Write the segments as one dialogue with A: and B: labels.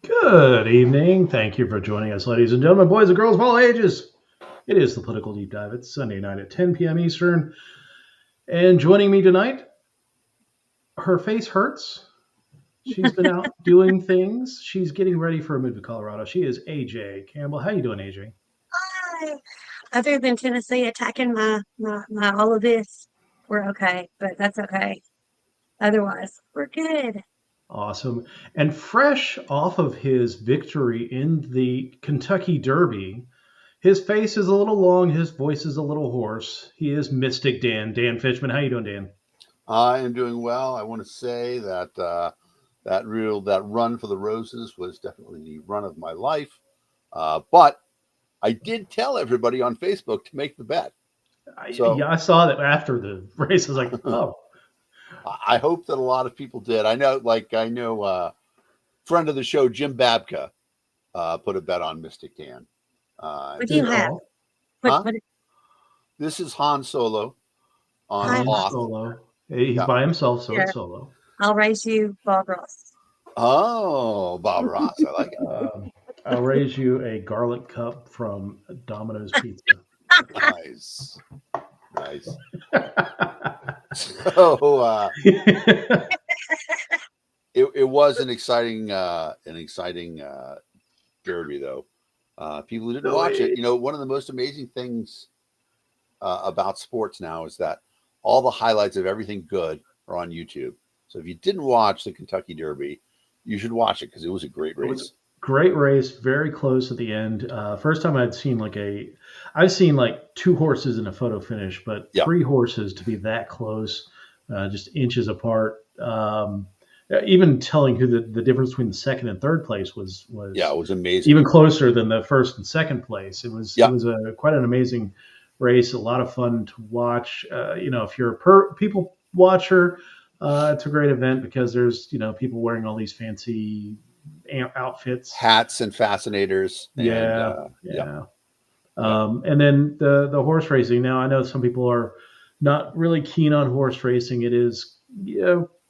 A: Good evening. Thank you for joining us, ladies and gentlemen, boys and girls of all ages. It is the Political Deep Dive. It's Sunday night at 10 p.m. Eastern. And joining me tonight, her face hurts. She's been out doing things. She's getting ready for a move to Colorado. She is AJ Campbell. How you doing, AJ?
B: Hi. Other than Tennessee attacking my all of this, we're okay, but that's okay. Otherwise, we're good.
A: Awesome. And fresh off of his victory in the Kentucky Derby, his face is a little long, his voice is a little hoarse. He is Mystic Dan Fishman. How you doing, Dan?
C: I am doing well. I want to say that that run for the Roses was definitely the run of my life. But I did tell everybody on Facebook to make the bet. So
A: I saw that after the race. I was like, oh.
C: I hope that a lot of people did. I know friend of the show, Jim Babka, put a bet on Mystic Dan.
B: What do you have?
C: This is Han Solo on
B: Hi,
C: Hoth.
A: Solo. He's by himself, so it's solo.
B: I'll raise you Bob Ross.
C: Oh, Bob Ross. I like it.
A: I'll raise you a garlic cup from Domino's Pizza.
C: Nice. So it was an exciting derby, though. People who didn't watch it, one of the most amazing things about sports now is that all the highlights of everything good are on YouTube. So if you didn't watch the Kentucky Derby, you should watch it because it was a great race.
A: Great race, very close at the end. First time I've seen I've seen like two horses in a photo finish, but three horses to be that close, just inches apart. Even telling who the difference between the second and third place was
C: it was amazing.
A: Even closer than the first and second place. It was quite an amazing race. A lot of fun to watch. If you're a people watcher, it's a great event because there's people wearing all these fancy outfits,
C: hats, and fascinators.
A: And then the horse racing. Now I know some people are not really keen on horse racing. It is,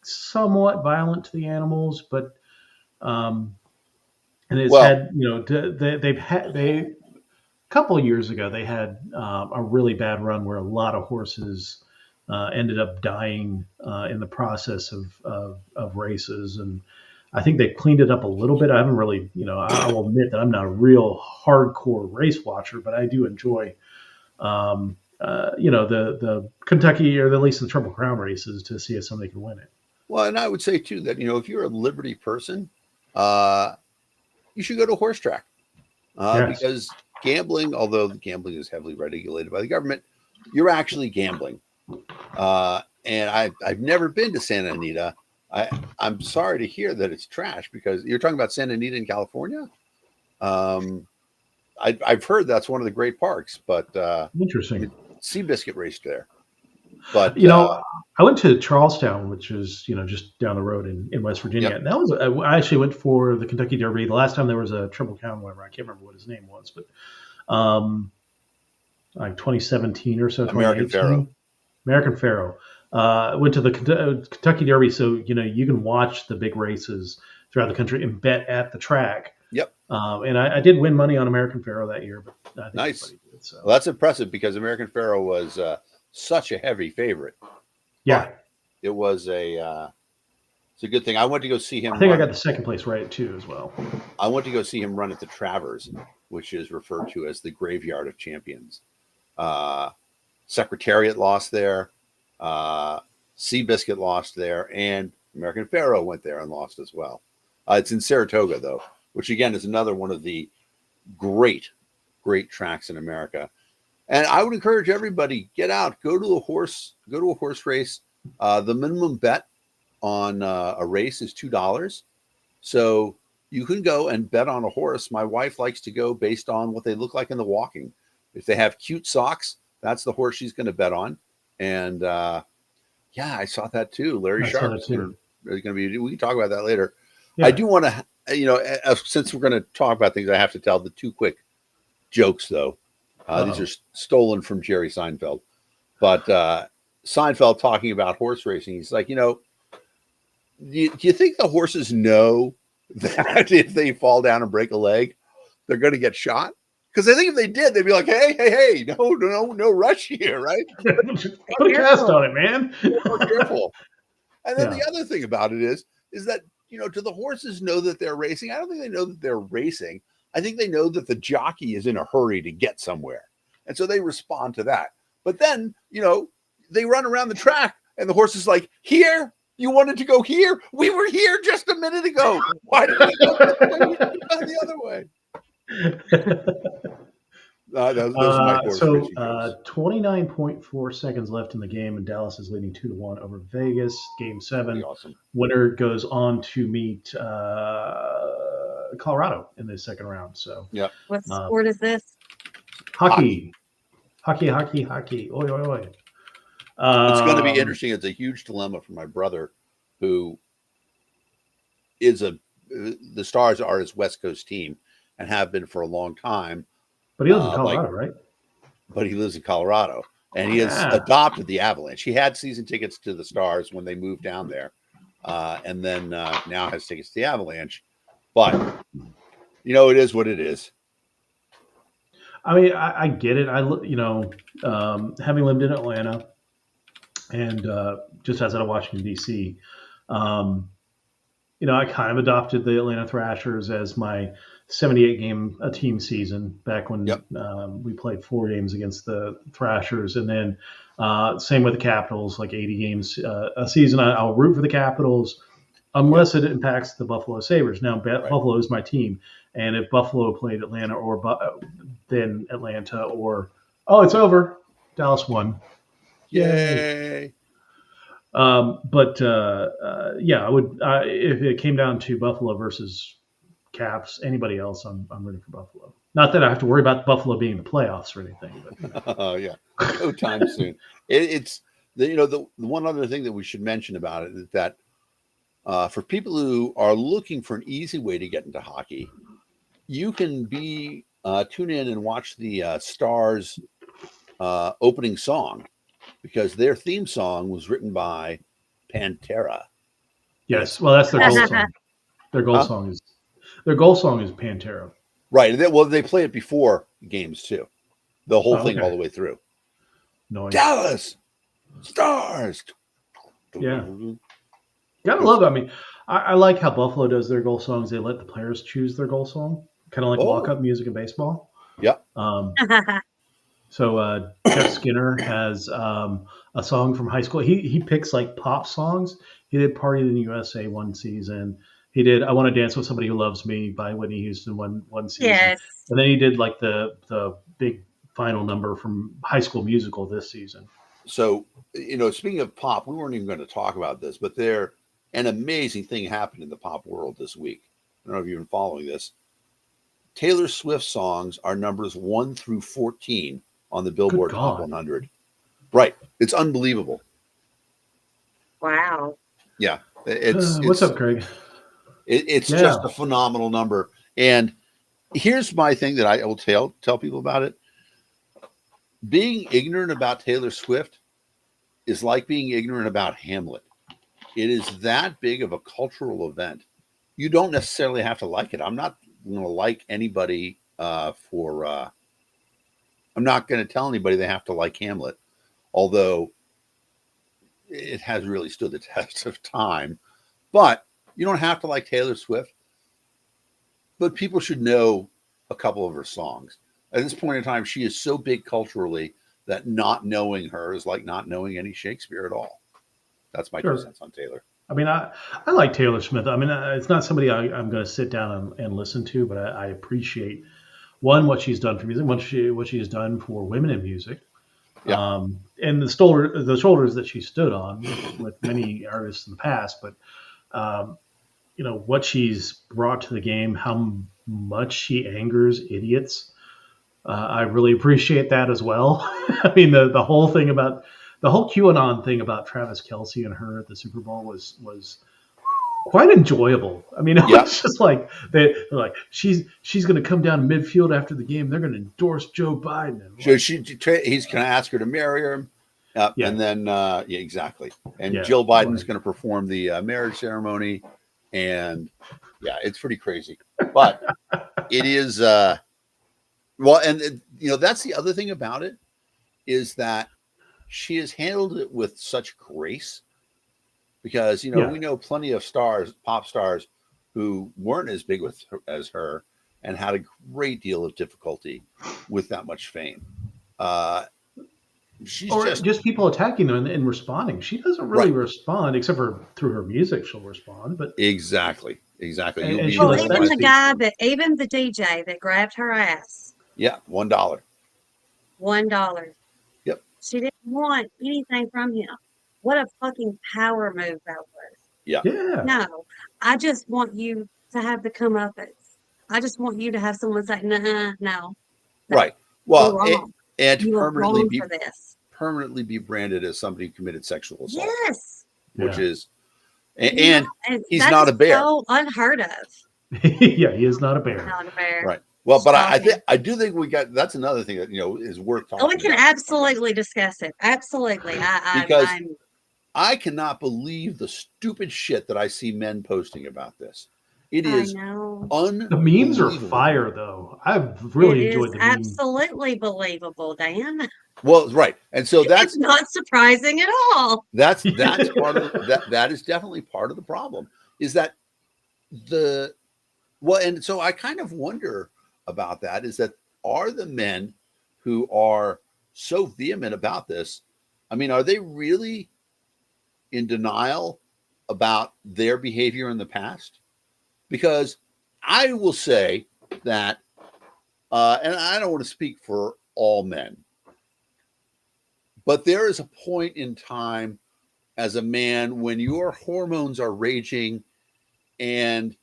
A: somewhat violent to the animals, but and it's
C: Well,
A: had, they've had a couple of years ago they had a really bad run where a lot of horses ended up dying in the process of races, and I think they've cleaned it up a little bit. I haven't really, I will admit that I'm not a real hardcore race watcher, but I do enjoy, the Kentucky, or at least the Triple Crown races, to see if somebody can win it.
C: well, and I would say too that if you're a Liberty person, you should go to a horse track
A: Yes.
C: because gambling, although gambling is heavily regulated by the government, you're actually gambling. And I've never been to Santa Anita. I'm sorry to hear that it's trash, because you're talking about Santa Anita in California. I've heard that's one of the great parks, but
A: Interesting.
C: Seabiscuit raced there. But
A: I went to Charlestown, which is just down the road in West Virginia.
C: Yep.
A: And that was I actually went for the Kentucky Derby. The last time there was a Triple Crown winner, I can't remember what his name was, but like 2017 or so.
C: American Pharoah.
A: American Pharoah. Went to the Kentucky Derby, so you can watch the big races throughout the country and bet at the track.
C: Yep.
A: And I did win money on American Pharoah that year, but I think
C: Nice.
A: everybody did. So.
C: Well, that's impressive, because American Pharoah was such a heavy favorite.
A: Yeah.
C: But it was it's a good thing. I went to go see him.
A: I think I got the second place right too as well.
C: I went to go see him run at the Travers, which is referred to as the Graveyard of Champions. Secretariat lost there. Seabiscuit lost there, and American Pharoah went there and lost as well. It's in Saratoga, though, which again is another one of the great tracks in America. And I would encourage everybody, get out, go to a horse race. The minimum bet on a race is $2. So you can go and bet on a horse. My wife likes to go based on what they look like in the walking. If they have cute socks, that's the horse she's going to bet on. And I saw that too. Larry Sharp is going to be. We can talk about that later. Yeah. I do want to, since we're going to talk about things, I have to tell the two quick jokes though. These are stolen from Jerry Seinfeld. But Seinfeld talking about horse racing, he's like, do you think the horses know that if they fall down and break a leg, they're going to get shot? Because I think if they did, they'd be like, hey, no rush here, right?
A: Put a cast on it, man.
C: Careful. And then the other thing about it is that, do the horses know that they're racing? I don't think they know that they're racing. I think they know that the jockey is in a hurry to get somewhere. And so they respond to that. But then, they run around the track and the horse is like, here, you wanted to go here? We were here just a minute ago. Why did we go the other way? Those are my horse racing jokes.
A: 29.4 seconds left in the game, and Dallas is leading 2-1 over Vegas. Game 7.
C: Awesome.
A: Winner goes on to meet Colorado in the second round. So,
B: what sport is this?
A: Hockey. Oi, oi, oi.
C: It's going to be interesting. It's a huge dilemma for my brother, who is the Stars are his West Coast team and have been for a long time.
A: But he lives in Colorado, right?
C: But he lives in Colorado, and he has adopted the Avalanche. He had season tickets to the Stars when they moved down there, and then now has tickets to the Avalanche. But it is what it is.
A: I mean, I get it. Having lived in Atlanta and just outside of Washington D.C., I kind of adopted the Atlanta Thrashers as my 78 game a team season back when we played 4 games against the Thrashers, and then same with the Capitals, like 80 games a season. I'll root for the Capitals unless it impacts the Buffalo Sabres. Now, Buffalo is my team, and if Buffalo played Atlanta or then Atlanta, or it's over, Dallas won.
C: Yay!
A: I would if it came down to Buffalo versus Caps, anybody else, I'm rooting for Buffalo. Not that I have to worry about Buffalo being in the playoffs or anything. But
C: no time soon. It's the one other thing that we should mention about it is that for people who are looking for an easy way to get into hockey, you can be tune in and watch the Stars opening song, because their theme song was written by Pantera.
A: Yes, well, that's their goal
C: awesome.
A: song. Their goal
C: Huh?
A: song is Pantera.
C: Right. They play it before games too. The whole thing
A: okay.
C: all the way through.
A: No idea.
C: Dallas Stars.
A: Yeah. Gotta love it. I mean, I like how Buffalo does their goal songs. They let the players choose their goal song, kind of like walk-up music in baseball.
C: Yep.
A: So Jeff Skinner has a song from high school. He picks like pop songs. He did "Party in the USA" one season. He did "I Want to Dance with Somebody Who Loves Me" by Whitney Houston one season.
B: Yes.
A: And then he did like the big final number from High School Musical this season.
C: So, speaking of pop, we weren't even going to talk about this, but an amazing thing happened in the pop world this week. I don't know if you've been following this. Taylor Swift songs are numbers 1 through 14 on the Billboard Top 100. Right. It's unbelievable.
B: Wow.
C: Yeah.
A: What's up, Craig?
C: It's just a phenomenal number. And here's my thing that I will tell people about it. Being ignorant about Taylor Swift is like being ignorant about Hamlet. It is that big of a cultural event. You don't necessarily have to like it. I'm not going to like anybody I'm not going to tell anybody they have to like Hamlet, although it has really stood the test of time. But you don't have to like Taylor Swift. But people should know a couple of her songs. At this point in time, she is so big culturally that not knowing her is like not knowing any Shakespeare at all. That's my 2 cents on Taylor.
A: I mean, I like Taylor Swift. I mean, it's not somebody I'm going to sit down and listen to, but I appreciate, one, what she's done for music, what she has done for women in music, and the shoulders that she stood on with many artists in the past. But what she's brought to the game, how much she angers idiots. I really appreciate that as well. I mean, the whole thing about the whole QAnon thing about Travis Kelce and her at the Super Bowl was quite enjoyable. I mean, it was just like they're like she's going to come down midfield after the game. They're going to endorse Joe Biden. And
C: so he's going to ask her to marry him, and then exactly. And Jill Biden's going to perform the marriage ceremony, and it's pretty crazy. But it is well, and that's the other thing about it is that she has handled it with such grace, because we know plenty of pop stars who weren't as big as her and had a great deal of difficulty with that much fame. She's
A: just people attacking her and responding. She doesn't really respond, except for through her music. She'll respond, but
C: exactly.
B: And even the DJ that grabbed her ass.
C: Yeah, $1.
B: $1.
C: Yep.
B: She didn't want anything from him. What a fucking power move that was.
C: Yeah.
B: No, I just want you to have the comeuppance. I just want you to have someone say, no.
C: Right. Well, and permanently be branded as somebody who committed sexual assault.
B: Yes.
C: Which is, and he's not a bear.
B: So unheard of.
A: Yeah, he is not a bear.
B: Not a bear.
C: Right. Well, but I do think that's another thing that is worth talking about.
B: We can absolutely discuss it. Absolutely.
C: Because I cannot believe the stupid shit that I see men posting about this. It is
A: the memes are fire, though. I've really enjoyed the memes.
B: Absolutely believable, Dan.
C: Well, right, and so that's
B: not surprising at all.
C: That's part of that is definitely part of the problem. Is that and so I kind of wonder about that. Is that are the men who are so vehement about this? I mean, are they really in denial about their behavior in the past? Because I will say that, and I don't want to speak for all men, but there is a point in time as a man when your hormones are raging and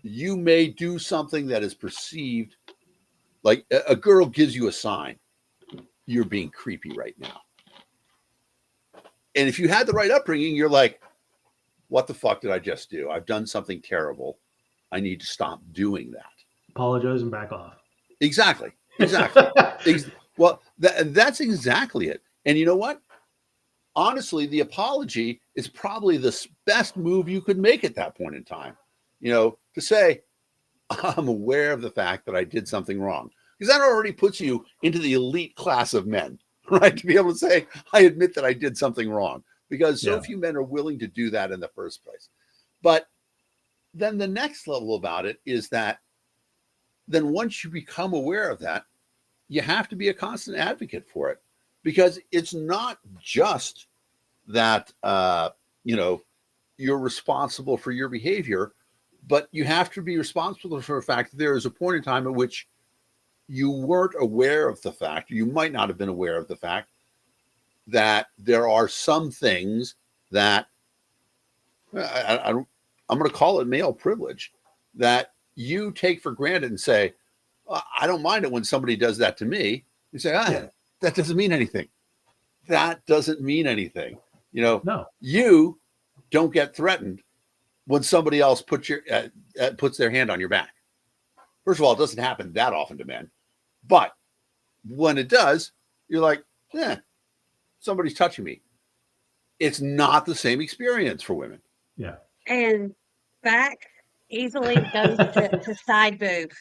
C: you may do something that is perceived like a girl gives you a sign, you're being creepy right now. And if you had the right upbringing, you're like, what the fuck did I just do? I've done something terrible. I need to stop doing that.
A: Apologize and back off.
C: Exactly. Well, that's exactly it. And you know what? Honestly, the apology is probably the best move you could make at that point in time. To say, I'm aware of the fact that I did something wrong. Because that already puts you into the elite class of men, right? To be able to say, I admit that I did something wrong. Because so few men are willing to do that in the first place. But then the next level about it is that then once you become aware of that, you have to be a constant advocate for it. Because it's not just that, you're responsible for your behavior, but you have to be responsible for the fact that there is a point in time at which you weren't aware of the fact, you might not have been aware of the fact that there are some things that I'm going to call it male privilege that you take for granted and say, I don't mind it when somebody does that to me. You say, that doesn't mean anything. That doesn't mean anything.
A: No.
C: You don't get threatened when somebody else puts their hand on your back. First of all, it doesn't happen that often to men. But when it does, you're like, somebody's touching me. It's not the same experience for women.
A: Yeah.
B: And back easily goes to side boob.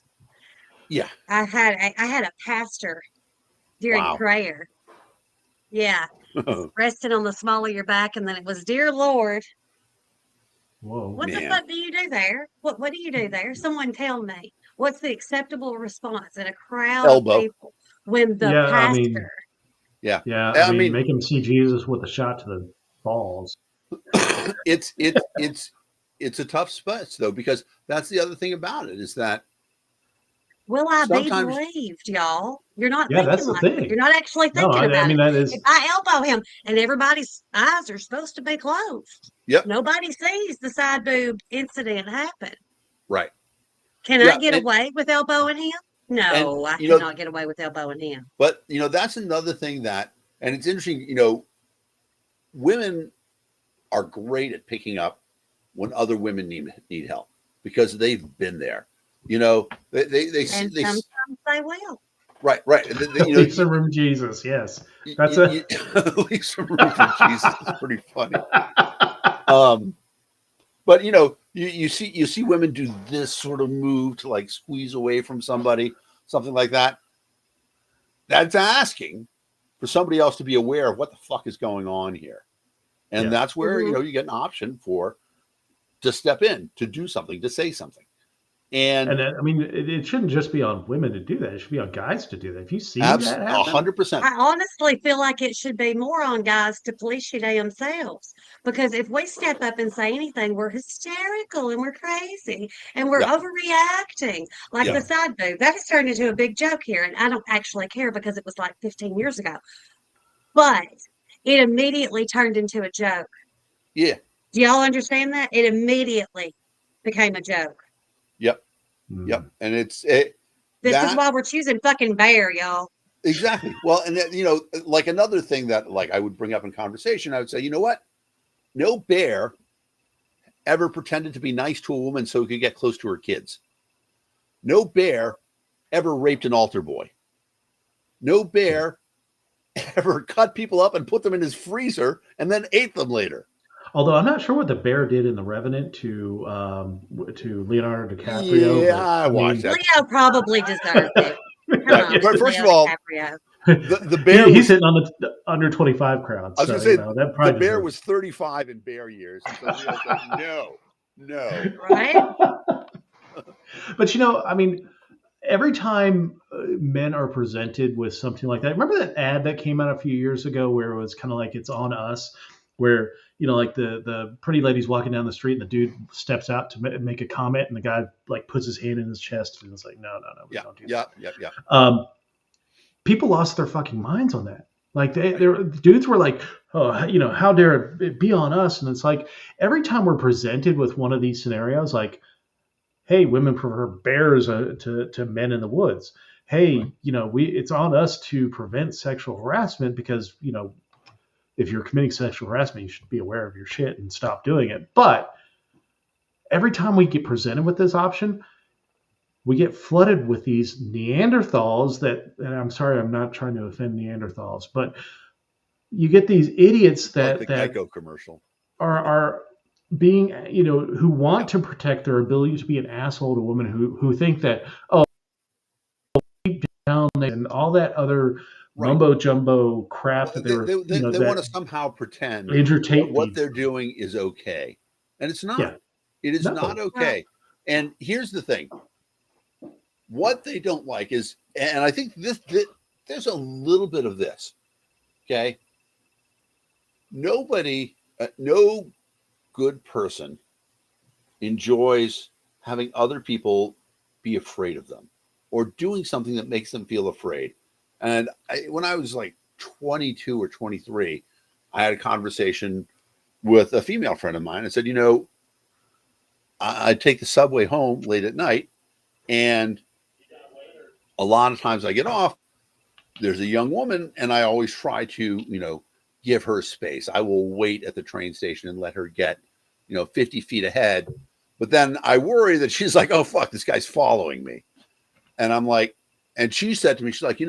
C: Yeah.
B: I had a pastor during prayer. Yeah. Resting on the small of your back, and then it was, Dear Lord.
A: Whoa.
B: What the fuck do you do there? What do you do there? Someone tell me. What's the acceptable response in a crowd of people when the pastor?
A: I mean, make him see Jesus with a shot to the balls.
C: It's a tough space though, because that's the other thing about it is that.
B: Will I be believed, y'all? You're not thinking
A: that's the thing.
B: You're not actually thinking about it.
A: That is...
B: If I elbow him and everybody's eyes are supposed to be closed, nobody sees the side boob incident happen.
C: Right.
B: Can I get away with elbowing him? No, I cannot get away with elbowing him.
C: But, that's another thing that, and it's interesting, women are great at picking up when other women need help because they've been there. They
B: sometimes they will.
C: Right.
A: Leave some room, Jesus. Yes, that's
C: leave some room for Jesus. It's pretty funny. But you see women do this sort of move to like squeeze away from somebody, something like that. That's asking for somebody else to be aware of what the fuck is going on here, and that's where you get an option to step in, to do something, to say something. And
A: I mean, it shouldn't just be on women to do that. It should be on guys to do that. If you see that happen,
C: 100%.
B: I honestly feel like it should be more on guys to police you themselves. Because if we step up and say anything, we're hysterical and we're crazy and we're overreacting. Like the side boob. That has turned into a big joke here. And I don't actually care because it was like 15 years ago. But it immediately turned into a joke.
C: Yeah.
B: Do y'all understand that? It immediately became a joke.
C: Yep. And this
B: is why we're choosing fucking bear, y'all.
C: Exactly. Well, and like another thing that like I would bring up in conversation, I would say, you know what? No bear ever pretended to be nice to a woman so he could get close to her kids. No bear ever raped an altar boy. No bear ever cut people up and put them in his freezer and then ate them later.
A: Although I'm not sure what the bear did in The Revenant to Leonardo DiCaprio.
C: Yeah, I watched that.
B: Leo probably deserved it.
C: But first of all, the bear
A: he's hitting on the under 25 crowd.
C: I was going to say the bear was 35 in bear years. So Leo's like, no.
B: Right?
A: But I mean, every time men are presented with something like that, remember that ad that came out a few years ago where it was kind of like It's On Us, where like the pretty lady's walking down the street and the dude steps out to make a comment and the guy like puts his hand in his chest and it's like, no, we don't do that.
C: Yeah.
A: People lost their fucking minds on that. Like dudes were like, oh, how dare it be on us? And it's like every time we're presented with one of these scenarios, like, hey, women prefer bears to men in the woods. Hey, it's on us to prevent sexual harassment because if you're committing sexual harassment, you should be aware of your shit and stop doing it. But every time we get presented with this option, we get flooded with these Neanderthals that, and I'm sorry, I'm not trying to offend Neanderthals, but you get these idiots
C: Like the
A: that
C: Geico commercial.
A: are being, who want to protect their ability to be an asshole to women who think that, oh, deep down and all that other mumbo jumbo crap that they were,
C: They want to
A: that
C: somehow pretend
A: Andrew
C: that
A: Tate
C: what
A: feeds
C: they're
A: them.
C: doing is okay. And it's not.
A: Yeah.
C: It is
A: No.
C: not
B: Right.
C: okay. And here's the thing. What they don't like is, and I think this there's a little bit of this. Okay. Nobody, no good person enjoys having other people be afraid of them or doing something that makes them feel afraid. And when I was like 22 or 23, I had a conversation with a female friend of mine. I said, I take the subway home late at night, and a lot of times I get off, there's a young woman, and I always try to, give her space. I will wait at the train station and let her get, 50 feet ahead. But then I worry that she's like, oh, fuck, this guy's following me. And I'm like, and she said to me, she's like,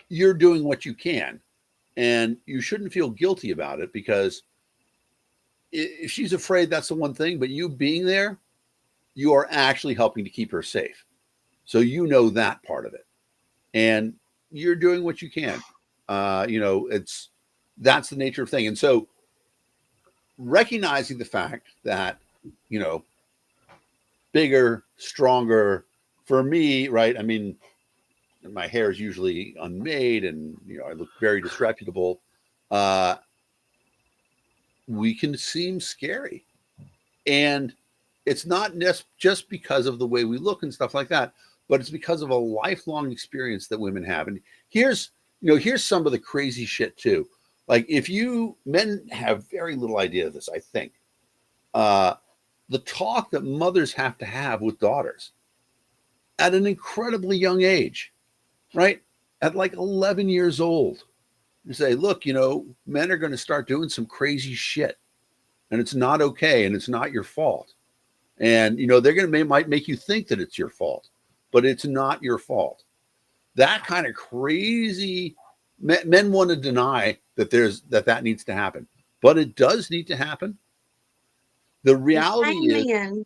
C: you're doing what you can, and you shouldn't feel guilty about it, because if she's afraid, that's the one thing, but you being there, you are actually helping to keep her safe. So that part of it, and you're doing what you can. That's the nature of thing. And so recognizing the fact that, bigger, stronger, for me, right? I mean, my hair is usually unmade, and I look very disreputable. We can seem scary, and it's not just because of the way we look and stuff like that, but it's because of a lifelong experience that women have. And here's some of the crazy shit too. Like, men have very little idea of this, I think. The talk that mothers have to have with daughters at an incredibly young age, right? At like 11 years old. You say, look, men are going to start doing some crazy shit, and it's not okay, and it's not your fault. And, they're might make you think that it's your fault, but it's not your fault. That kind of crazy, men want to deny that that needs to happen, but it does need to happen. The reality is,
B: men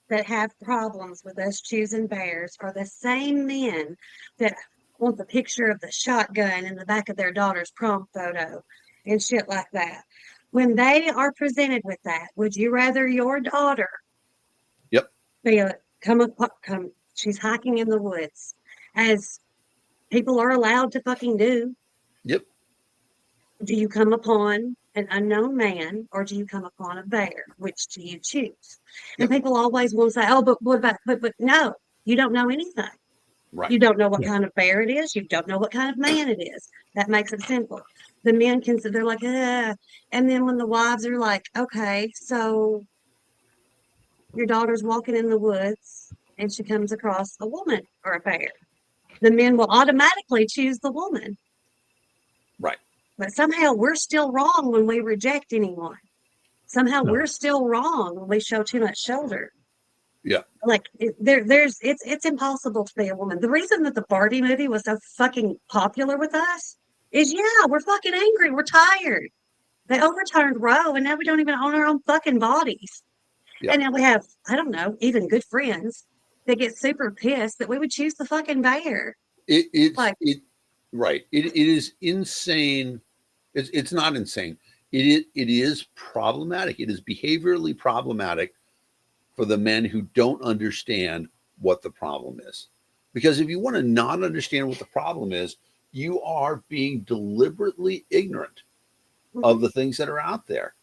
B: that have problems with us choosing bears are the same men that want the picture of the shotgun in the back of their daughter's prom photo and shit like that. When they are presented with that, would you rather your daughter
C: yep,
B: be come she's hiking in the woods, as people are allowed to fucking do?
C: yep.
B: Do you come upon an unknown man, or do you come upon a bear? Which do you choose? And people always will say, oh, but what about, but no, you don't know anything.
C: Right.
B: You don't know what kind of bear it is. You don't know what kind of man it is. That makes it simple. The men can sit there like, and then when the wives are like, okay, so your daughter's walking in the woods and she comes across a woman or a bear, the men will automatically choose the woman.
C: Right.
B: But somehow we're still wrong when we reject anyone. Somehow we're still wrong when we show too much shoulder.
C: Yeah.
B: Like it's impossible to be a woman. The reason that the Barbie movie was so fucking popular with us is, we're fucking angry. We're tired. They overturned Roe, and now we don't even own our own fucking bodies.
C: Yeah.
B: And now we have, I don't know, even good friends that get super pissed that we would choose the fucking bear.
C: Right. It is insane. It's not insane. It is problematic. It is behaviorally problematic for the men who don't understand what the problem is. Because if you want to not understand what the problem is, you are being deliberately ignorant of the things that are out there,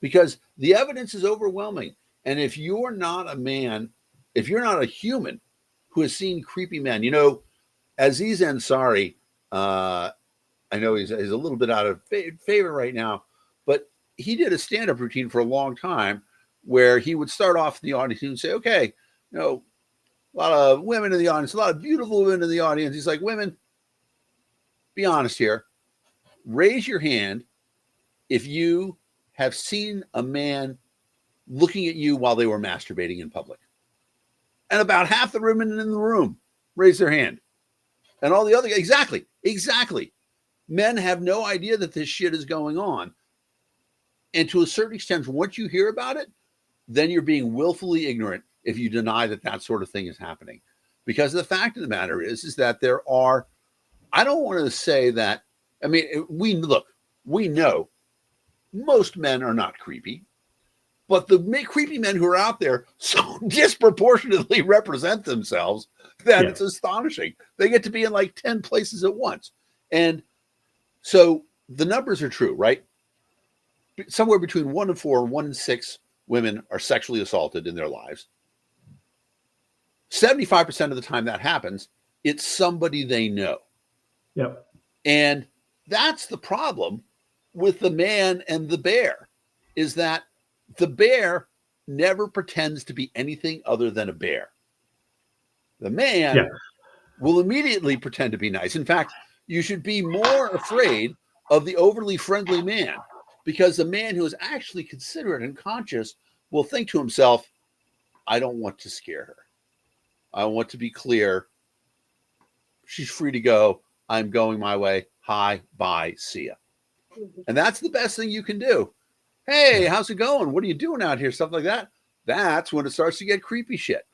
C: because the evidence is overwhelming. And if you're not a man, if you're not a human who has seen creepy men, Aziz Ansari, I know he's a little bit out of favor right now, but he did a stand-up routine for a long time where he would start off in the audience and say, okay, a lot of women in the audience, a lot of beautiful women in the audience. He's like, women, be honest here. Raise your hand if you have seen a man looking at you while they were masturbating in public. And about half the women in the room raise their hand. And all the other, exactly. Men have no idea that this shit is going on. And to a certain extent, once you hear about it, then you're being willfully ignorant if you deny that that sort of thing is happening. Because the fact of the matter is that there are, I don't want to say that, I mean, we know most men are not creepy, but the creepy men who are out there so disproportionately represent themselves that it's astonishing. They get to be in like 10 places at once. And so the numbers are true, right? Somewhere between 1 in 4 and 1 in 6 women are sexually assaulted in their lives. 75% of the time that happens, it's somebody they know.
A: Yep.
C: And that's the problem with the man and the bear, is that the bear never pretends to be anything other than a bear. The man will immediately pretend to be nice. In fact, you should be more afraid of the overly friendly man, because the man who is actually considerate and conscious will think to himself, I don't want to scare her. I want to be clear. She's free to go. I'm going my way. Hi, bye, see ya. And that's the best thing you can do. Hey, how's it going? What are you doing out here? Stuff like that. That's when it starts to get creepy shit.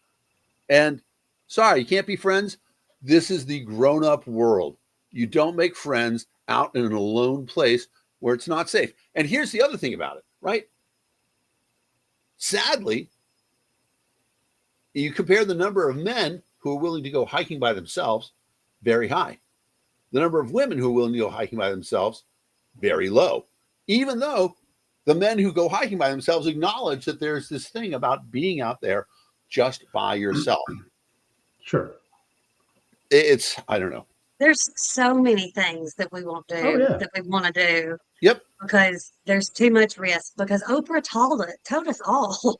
C: And sorry, you can't be friends. This is the grown-up world. You don't make friends out in an alone place where it's not safe. And here's the other thing about it, right? Sadly, you compare the number of men who are willing to go hiking by themselves, very high. The number of women who are willing to go hiking by themselves, very low. Even though the men who go hiking by themselves acknowledge that there's this thing about being out there just by yourself.
A: Sure.
C: It's, I don't know.
B: There's so many things that we won't do, that we want to do.
C: Yep.
B: Because there's too much risk. Because Oprah told us all.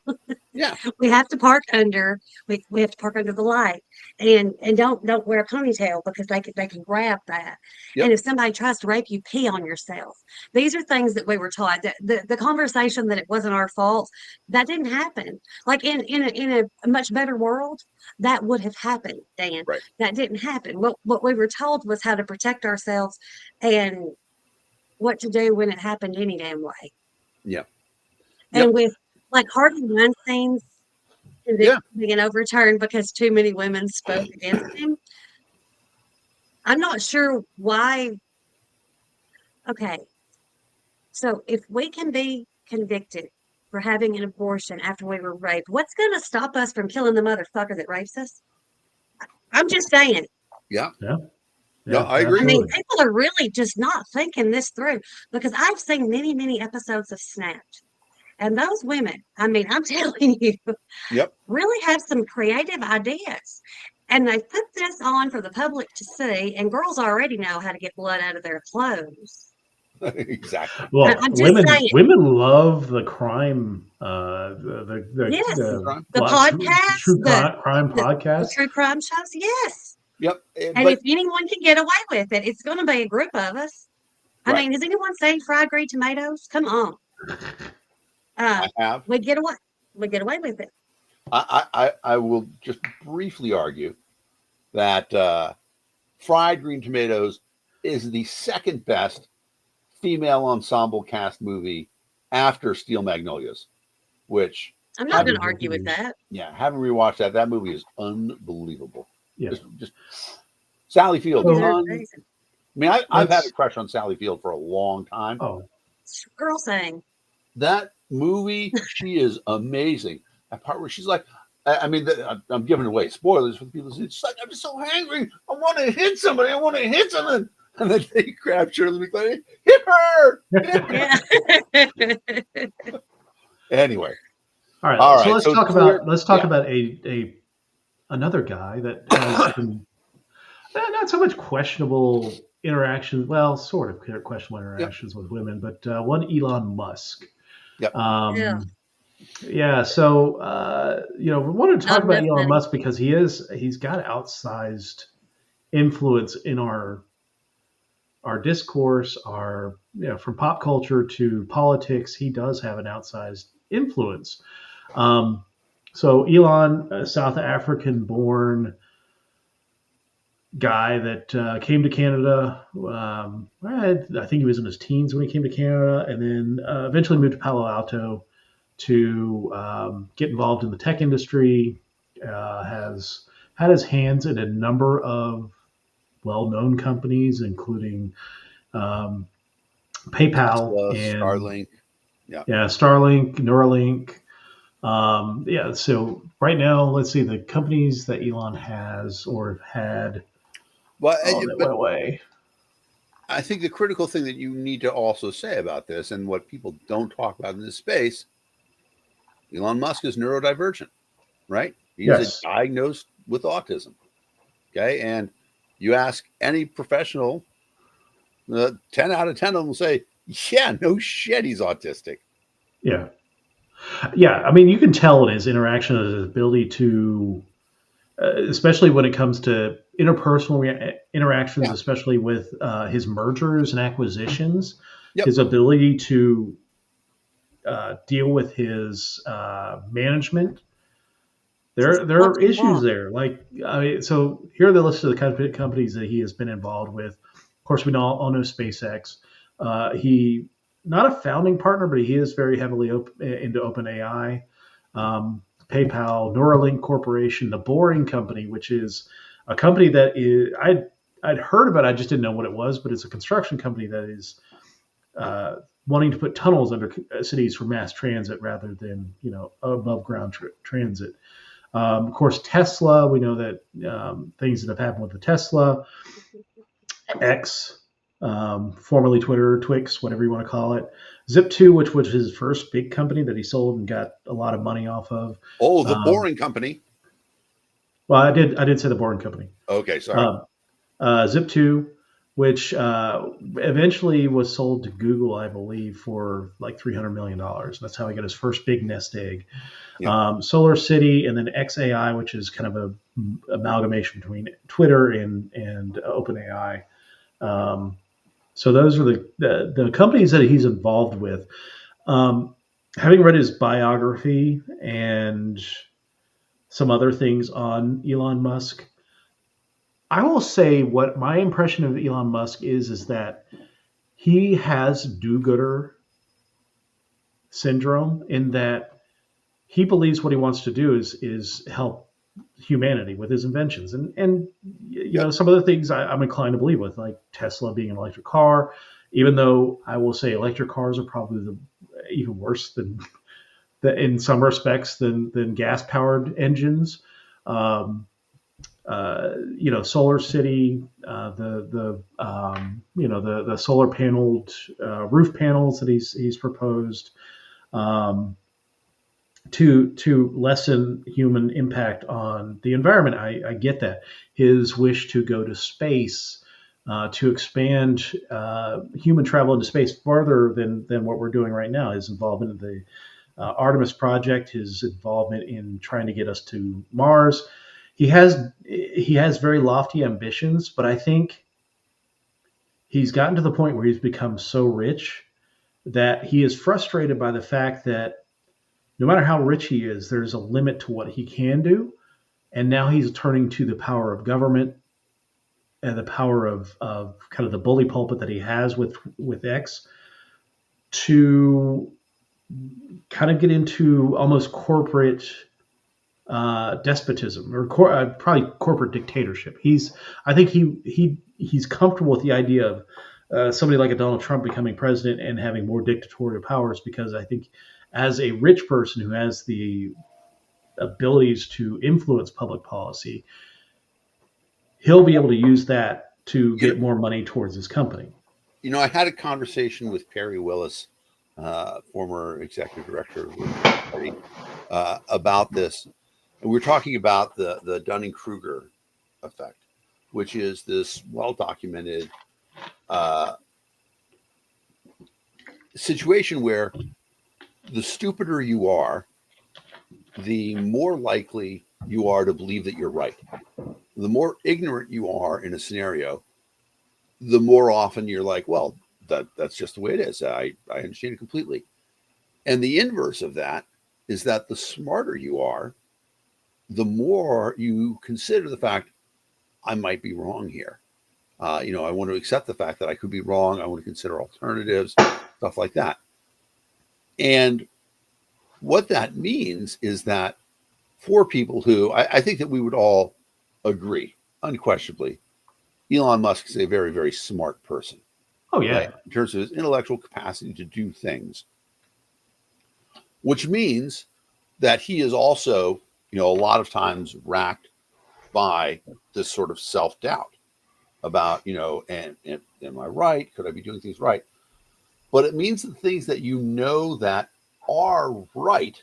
C: Yeah.
B: We have to park under. We have to park under the light, and don't wear a ponytail because they can grab that.
C: Yep.
B: And if somebody tries to rape you, pee on yourself. These are things that we were taught. The conversation that it wasn't our fault, that didn't happen. Like in a much better world, that would have happened, Dan.
C: Right.
B: That didn't happen. What we were told was how to protect ourselves and what to do when it happened any damn way.
C: Yeah.
B: And with like Harvey Weinstein's being overturned because too many women spoke against him. I'm not sure why. Okay. So if we can be convicted for having an abortion after we were raped, what's going to stop us from killing the motherfucker that rapes us? I'm just saying.
C: Yeah.
A: Yeah.
C: No, I agree.
B: I mean, people are really just not thinking this through, because I've seen many, many episodes of Snapped. And those women, I mean, I'm telling you, really have some creative ideas. And they put this on for the public to see, and girls already know how to get blood out of their clothes.
C: Exactly.
A: Well,
B: saying.
A: Women love the crime, the
B: podcast,
A: crime podcast,
B: the true crime shows. Yes.
C: Yep.
B: And if anyone can get away with it, it's going to be a group of us. I mean, has anyone seen fried green tomatoes? Come on.
C: I have.
B: We get away with it.
C: I will just briefly argue that Fried Green Tomatoes is the second best female ensemble cast movie after Steel Magnolias, which
B: I'm not going to argue with that.
C: Yeah, having rewatched that, that movie is unbelievable.
A: Yeah,
C: just Sally Field. I mean, I've had a crush on Sally Field for a long time.
A: Oh,
B: girl saying
C: that movie, she is amazing. That part where she's like, I mean, I'm giving away spoilers for the people. It's like, I'm so angry. I want to hit somebody. I want to hit something. And then they grab Shirley MacLaine. Hit her. Anyway.
A: All right. So let's talk about another guy that has been not so much questionable interactions. Well, sort of questionable interactions with women, but one Elon Musk.
C: Yep.
A: Yeah. So we want to talk about Elon Musk because he's got outsized influence in our discourse, from pop culture to politics. He does have an outsized influence. So Elon, a South African-born guy that came to Canada. I think he was in his teens when he came to Canada, and then eventually moved to Palo Alto to get involved in the tech industry. Has had his hands in a number of well-known companies, including PayPal
C: Tesla,
A: and
C: Starlink.
A: Starlink, Neuralink. So right now, let's see the companies that Elon has or had.
C: Well,
A: that went away.
C: I think the critical thing that you need to also say about this, and what people don't talk about in this space, Elon Musk is neurodivergent, right? He's diagnosed with autism. Okay. And you ask any professional, 10 out of 10 of them will say, yeah, no shit, he's autistic.
A: Yeah. Yeah. I mean, you can tell in his interaction, his ability to, especially when it comes to interpersonal interactions, especially with his mergers and acquisitions, his ability to deal with his management. There are issues there. So here are the list of the companies that he has been involved with. Of course, we all know SpaceX. He not a founding partner, but he is very heavily into OpenAI. PayPal, Neuralink Corporation, the Boring Company, which is a company that is I'd heard about it, I just didn't know what it was, but it's a construction company that is wanting to put tunnels under cities for mass transit rather than above ground transit. Of course, Tesla. We know that things that have happened with the Tesla, X, formerly Twitter, Twix, whatever you want to call it. Zip2, which was his first big company that he sold and got a lot of money off of.
C: Oh, the Boring Company.
A: Well, I did say the Boring Company.
C: Okay, sorry.
A: Zip2, which eventually was sold to Google, I believe, for like $300 million. That's how he got his first big nest egg. Yeah. Solar City, and then XAI, which is kind of a amalgamation between Twitter and OpenAI. So those are the companies that he's involved with. Having read his biography and some other things on Elon Musk, I will say what my impression of Elon Musk is that he has do-gooder syndrome, in that he believes what he wants to do is help humanity with his inventions. And some of the things I'm inclined to believe with, like Tesla being an electric car, even though I will say electric cars are probably even worse than in some respects than gas-powered engines. Solar City, the solar paneled roof panels that he's proposed to lessen human impact on the environment. I get that. His wish to go to space, to expand human travel into space farther than what we're doing right now. His involvement in the Artemis project, his involvement in trying to get us to Mars. He has very lofty ambitions, but I think he's gotten to the point where he's become so rich that he is frustrated by the fact that no matter how rich he is, there's a limit to what he can do. And now he's turning to the power of government and the power of kind of the bully pulpit that he has with X to kind of get into almost corporate despotism, or probably corporate dictatorship. I think he's comfortable with the idea of somebody like a Donald Trump becoming president and having more dictatorial powers, because I think as a rich person who has the abilities to influence public policy, he'll be able to use that to get more money towards his company.
C: I had a conversation with Perry Willis, former executive director of the Libertarian Party, about this. And we're talking about the Dunning-Kruger effect, which is this well-documented situation where the stupider you are, the more likely you are to believe that you're right. The more ignorant you are in a scenario, the more often you're like, well, that's just the way it is. I understand it completely. And the inverse of that is that the smarter you are, the more you consider the fact I might be wrong here. I want to accept the fact that I could be wrong. I want to consider alternatives, stuff like that. And what that means is that for people who I think that we would all agree, unquestionably, Elon Musk is a very, very smart person.
A: Oh, yeah.
C: Right? In terms of his intellectual capacity to do things, which means that he is also, a lot of times racked by this sort of self-doubt about, and am I right? Could I be doing things right? But it means the things that that are right,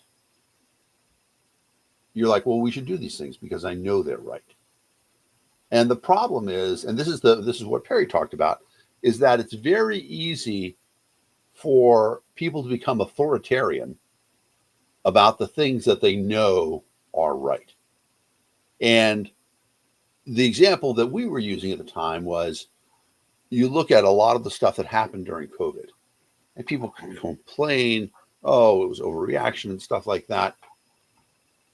C: you're like, well, we should do these things because I know they're right. And the problem is, and this is what Perry talked about, is that it's very easy for people to become authoritarian about the things that they know are right. And the example that we were using at the time was, you look at a lot of the stuff that happened during COVID, and people complain, oh, it was overreaction and stuff like that.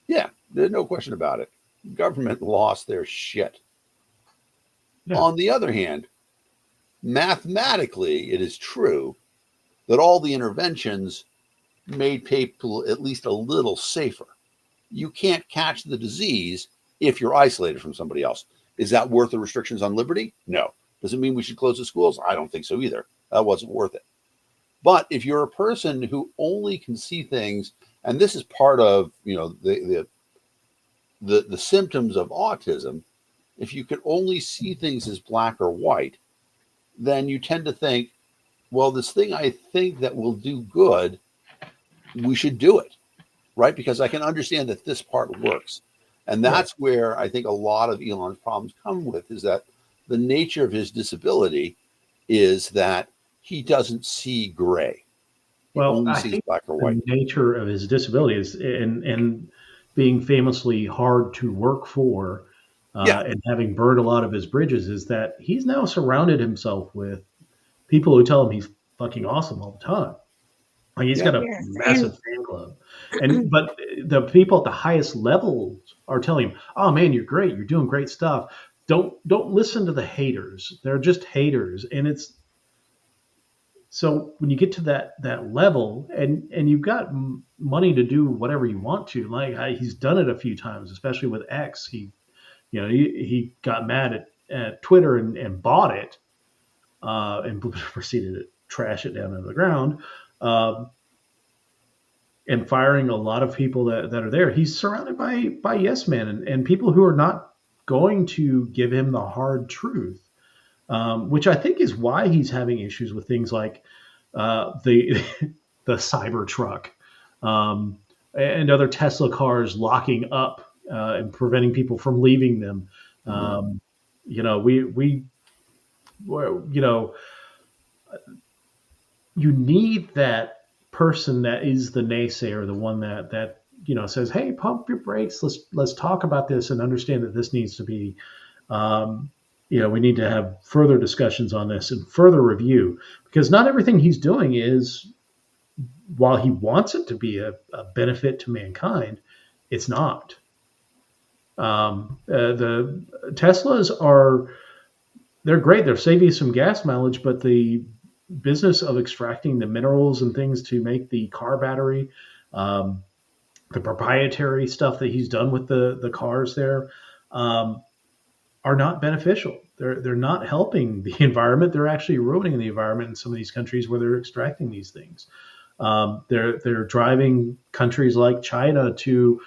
C: Yeah, there's no question about it. Government lost their shit. Yeah. On the other hand, mathematically, it is true that all the interventions made people at least a little safer. You can't catch the disease if you're isolated from somebody else. Is that worth the restrictions on liberty? No. Does it mean we should close the schools? I don't think so either. That wasn't worth it. But if you're a person who only can see things, and this is part of the symptoms of autism, if you can only see things as black or white, then you tend to think, well, this thing I think that will do good, we should do it, right? Because I can understand that this part works. And that's where I think a lot of Elon's problems come with, is that the nature of his disability is that he doesn't see gray. He only sees black or white.
A: The nature of his disability is, and being famously hard to work for, and having burned a lot of his bridges, is that he's now surrounded himself with people who tell him he's fucking awesome all the time. Like, he's got a massive fan club, but the people at the highest levels are telling him, "Oh man, you're great. You're doing great stuff. Don't listen to the haters. They're just haters." And it's so when you get to that level, and you've got money to do whatever you want to, like he's done it a few times, especially with X. He got mad at Twitter and bought it, and proceeded to trash it down to the ground. And firing a lot of people that are there. He's surrounded by yes men and people who are not going to give him the hard truth, which I think is why he's having issues with things like the Cybertruck, and other Tesla cars locking up and preventing people from leaving them. You need that person that is the naysayer, the one that says, "Hey, pump your brakes. Let's talk about this and understand that this needs to be, we need to have further discussions on this and further review, because not everything he's doing is, while he wants it to be a benefit to mankind, it's not. The Teslas they're great. They'll save you some gas mileage, but the business of extracting the minerals and things to make the car battery, the proprietary stuff that he's done with the cars there, are not beneficial. They're not helping the environment. They're actually ruining the environment in some of these countries where they're extracting these things. They're driving countries like China to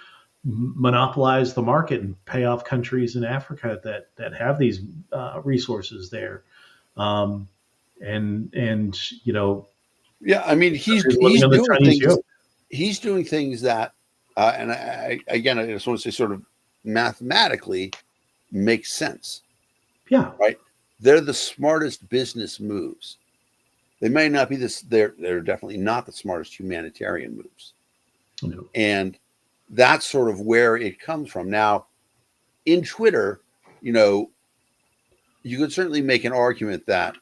A: monopolize the market and pay off countries in Africa that have these resources there.
C: I mean, he's doing things that, and I just want to say, sort of mathematically makes sense.
A: Yeah.
C: Right. They're the smartest business moves. They may not be they're definitely not the smartest humanitarian moves.
A: No.
C: And that's sort of where it comes from. Now, in Twitter, you could certainly make an argument that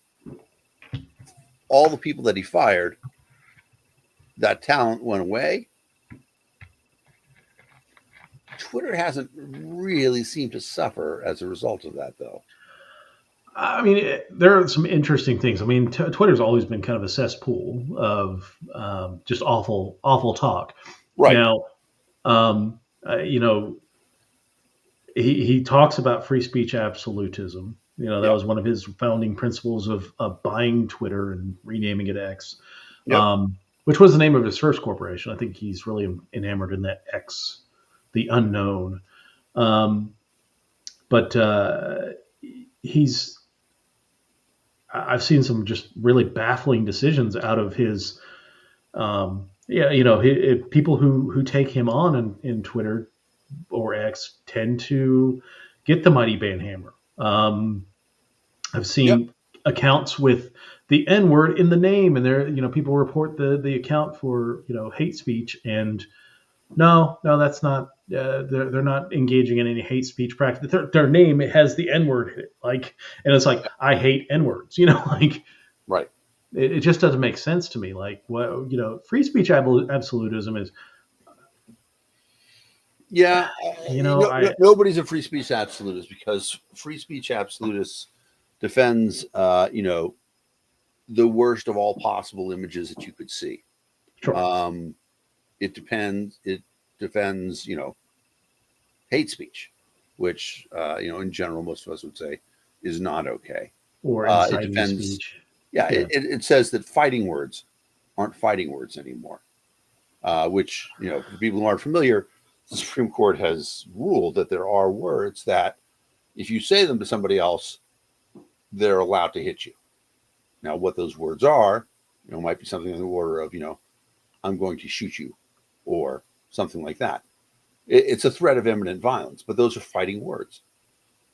C: all the people that he fired, that talent went away. Twitter hasn't really seemed to suffer as a result of that, though.
A: I mean, there are some interesting things. I mean, Twitter's always been kind of a cesspool of just awful talk.
C: Right.
A: Now, you know, he talks about free speech absolutism. You know, that
C: Yep.
A: was one of his founding principles of buying Twitter and renaming it X,
C: Yep.
A: which was the name of his first corporation. I think he's really enamored in that X, the unknown. But I've seen some just really baffling decisions out of his. People who take him on in Twitter or X tend to get the mighty banhammer. I've seen
C: Yep.
A: accounts with the N word in the name, and people report the account for hate speech, and no, that's not. They're not engaging in any hate speech practice. Their name, it has the N word, like, and it's like, I hate N words, like.
C: Right.
A: It just doesn't make sense to me. Like, free speech absolutism is.
C: Yeah. Nobody's a free speech absolutist, because free speech absolutist defends, the worst of all possible images that you could see.
A: Sure.
C: It defends, hate speech, which, in general, most of us would say is not okay.
A: Or
C: It
A: inciting
C: defends,
A: speech.
C: yeah. It says that fighting words aren't fighting words anymore, which, for people who aren't familiar, the Supreme Court has ruled that there are words that if you say them to somebody else, they're allowed to hit you. Now, what those words are, might be something in the order of, I'm going to shoot you, or something like that. It's a threat of imminent violence, but those are fighting words.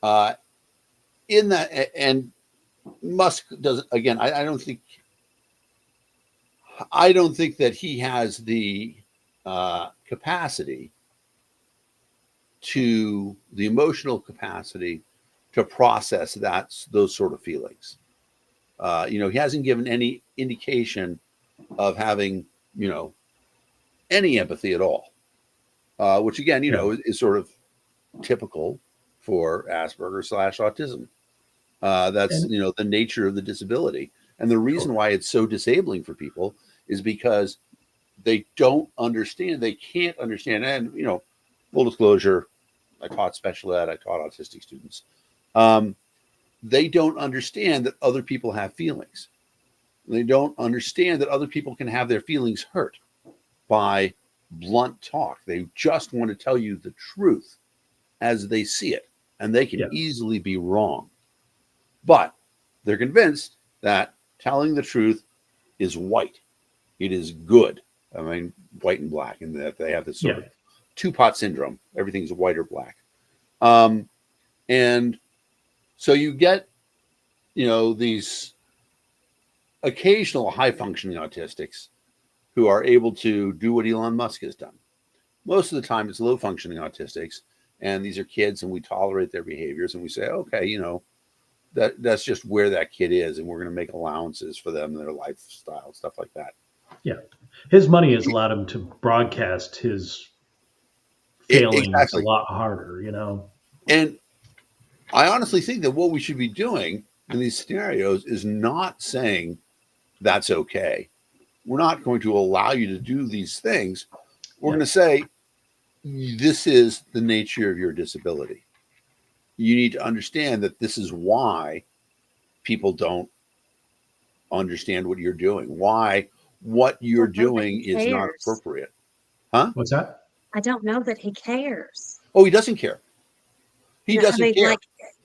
C: In that, and Musk does, again, I don't think that he has the capacity, to the emotional capacity, to process those sort of feelings. He hasn't given any indication of having, any empathy at all, which again, is sort of typical for Asperger/autism. That's, the nature of the disability. And the reason why it's so disabling for people is because they don't understand. They can't understand. And, full disclosure, I taught special ed. I taught autistic students. They don't understand that other people have feelings. They don't understand that other people can have their feelings hurt by blunt talk. They just want to tell you the truth as they see it, and they can easily be wrong. But they're convinced that telling the truth is white. It is good. I mean, white and black, and that they have this sort of two-pot syndrome. Everything's white or black. And so you get, these occasional high-functioning autistics who are able to do what Elon Musk has done. Most of the time, it's low-functioning autistics, and these are kids, and we tolerate their behaviors, and we say, okay, that's just where that kid is, and we're going to make allowances for them and their lifestyle, stuff like that.
A: Yeah, his money has allowed him to broadcast his failings a lot harder,
C: And I honestly think that what we should be doing in these scenarios is not saying that's okay. We're not going to allow you to do these things. We're going to say, this is the nature of your disability. You need to understand that this is why people don't understand what you're doing, why what you're doing is not appropriate. Huh?
A: What's that?
B: I don't know that he cares.
C: Oh, he doesn't care. He doesn't care.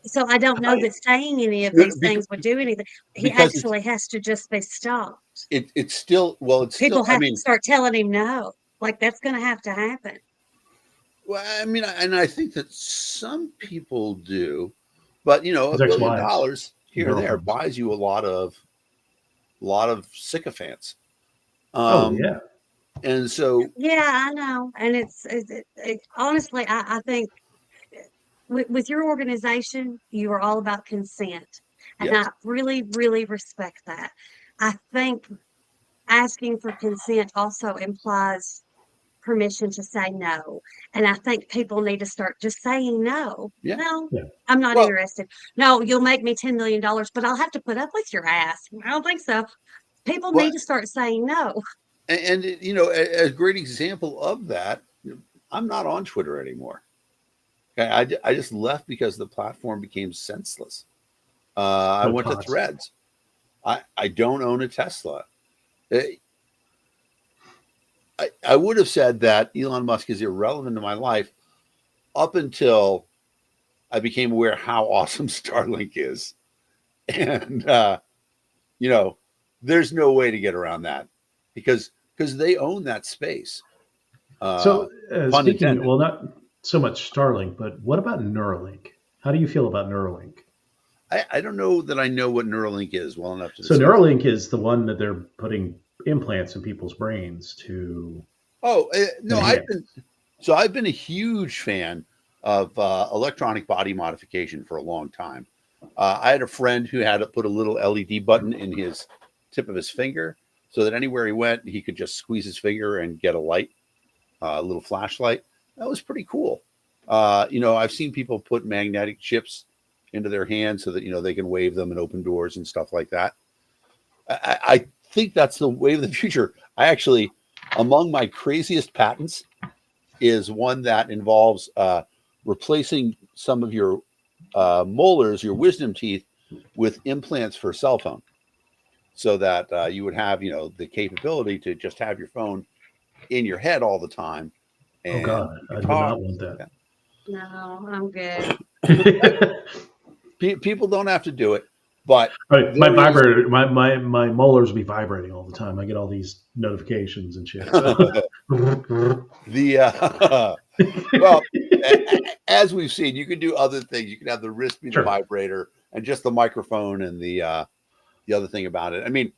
B: So I don't know that saying any of these things would do anything. He actually has to just be stopped.
C: It's still,
B: people have to start telling him no. Like, that's going to have to happen.
C: Well, I mean, and I think that some people do, but $1 billion here and there buys you a lot of sycophants. And so,
B: I know, and it's honestly, I think with your organization, you are all about consent, and I really, really respect that. I think asking for consent also implies permission to say no. And I think people need to start just saying no.
C: Yeah.
B: No,
A: Yeah.
B: I'm not
C: Well,
B: interested. No, you'll make me $10 million, but I'll have to put up with your ass. I don't think so. People
C: well,
B: need to start saying no.
C: and you know, a great example of that, I'm not on Twitter anymore. Okay, I just left because the platform became senseless. I
A: No
C: went to
A: cost.
C: Threads. I don't own a Tesla. I would have said that Elon Musk is irrelevant to my life up until I became aware how awesome Starlink is. And, you know, there's no way to get around that because they own that space.
A: So
C: Pun
A: speaking,
C: intended.
A: well, not so much Starlink, but what about Neuralink? How do you feel about Neuralink?
C: I don't know that I know what Neuralink is well enough to
A: So
C: discuss.
A: Neuralink is the one that they're putting implants in people's brains to.
C: Oh, no,
A: enhance.
C: I've been a huge fan of electronic body modification for a long time. I had a friend who had to put a little LED button in his tip of his finger so that anywhere he went, he could just squeeze his finger and get a light, a little flashlight. That was pretty cool. You know, I've seen people put magnetic chips into their hands so that, you know, they can wave them and open doors and stuff like that. I think that's the way of the future. I actually, among my craziest patents is one that involves replacing some of your molars, your wisdom teeth, with implants for a cell phone, so that you would have, you know, the capability to just have your phone in your head all the time. And
A: Oh God, I would
C: talk.
A: not want that.
B: No, I'm good.
C: People don't have to do it, but
A: Right, my
C: there is-
A: vibrator, my molars be vibrating all the time. I get all these notifications and shit.
C: the well, as we've seen, you can do other things. You can have the wrist be the
A: Sure.
C: vibrator and just the microphone and the other thing about it. I mean,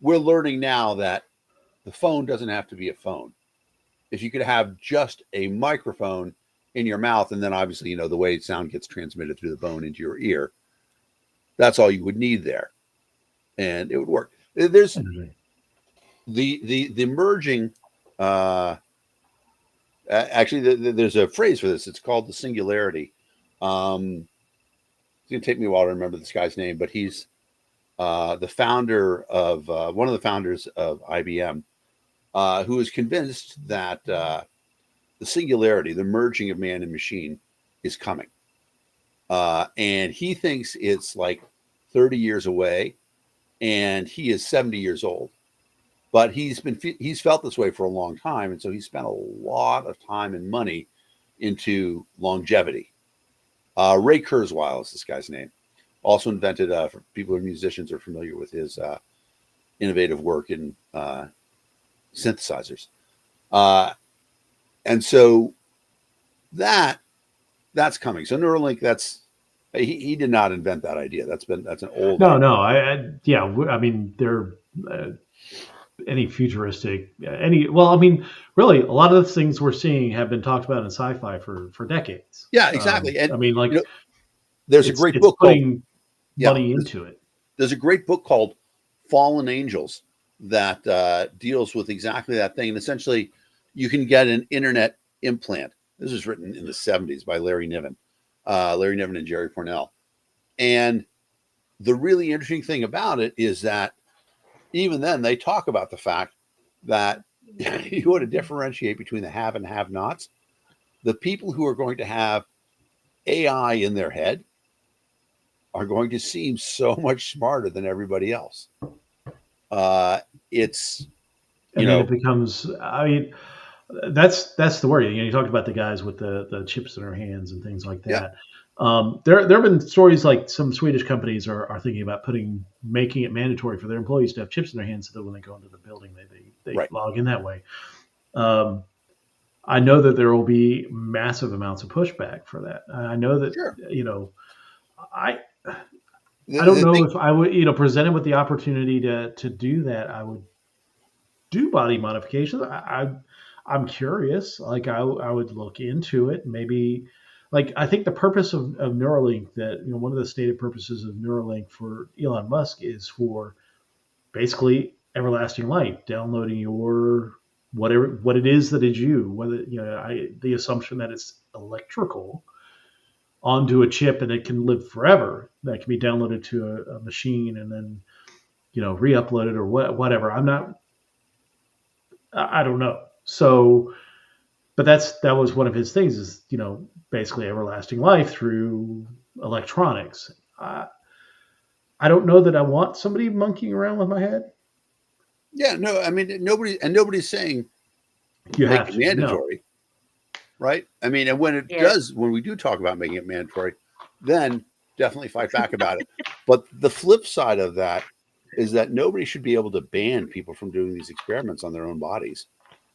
C: we're learning now that the phone doesn't have to be a phone. If you could have just a microphone in your mouth, and then obviously, you know, the way sound gets transmitted through the bone into your ear, that's all you would need there, and it would work. There's the merging. Actually, there's a phrase for this. It's called the singularity. It's going to take me a while to remember this guy's name, but he's the founder of one of the founders of IBM, who is convinced that the singularity, the merging of man and machine, is coming. And he thinks it's like 30 years away, and he is 70 years old. But he's felt this way for a long time, and so he spent a lot of time and money into longevity. Ray Kurzweil is this guy's name. Also invented, for people who are musicians are familiar with his innovative work in synthesizers. And so that's coming. So Neuralink, he did not invent that idea. That's an old idea.
A: No. I mean, they're any futuristic, well, I mean, really, a lot of the things we're seeing have been talked about in sci-fi for decades.
C: Yeah, exactly. And
A: I mean, like,
C: you know, there's a great book
A: putting
C: called
A: money into it.
C: There's a great book called Fallen Angels that deals with exactly that thing. And essentially, you can get an internet implant. This was written in the 70s by Larry Niven and Jerry Pournelle. And the really interesting thing about it is that even then they talk about the fact that you want to differentiate between the have and have nots. The people who are going to have AI in their head are going to seem so much smarter than everybody else. It's,
A: and then it becomes, I mean, that's the worry. You know, you talked about the guys with the chips in their hands and things like that.
C: Yeah.
A: There have been stories like some Swedish companies are thinking about making it mandatory for their employees to have chips in their hands so that when they go into the building, they
C: Right.
A: log in that way. I know that there will be massive amounts of pushback for that. I know that,
C: Sure.
A: you know, I don't know if I would, you know, presented with the opportunity to do that, I would do body modifications. I'm curious. Like I would look into it. Maybe, like, I think the purpose of Neuralink, that, you know, one of the stated purposes of Neuralink for Elon Musk is for basically everlasting light, downloading your what it is that is you, whether the assumption that it's electrical onto a chip and it can live forever, that can be downloaded to a machine and then re-uploaded or whatever. I don't know. So, but that was one of his things, is basically everlasting life through electronics. I don't know that I want somebody monkeying around with my head.
C: Yeah, no, I mean nobody's saying
A: You
C: make
A: have
C: it
A: to,
C: mandatory, right? I mean, and when when we do talk about making it mandatory, then definitely fight back about it. But the flip side of that is that nobody should be able to ban people from doing these experiments on their own bodies.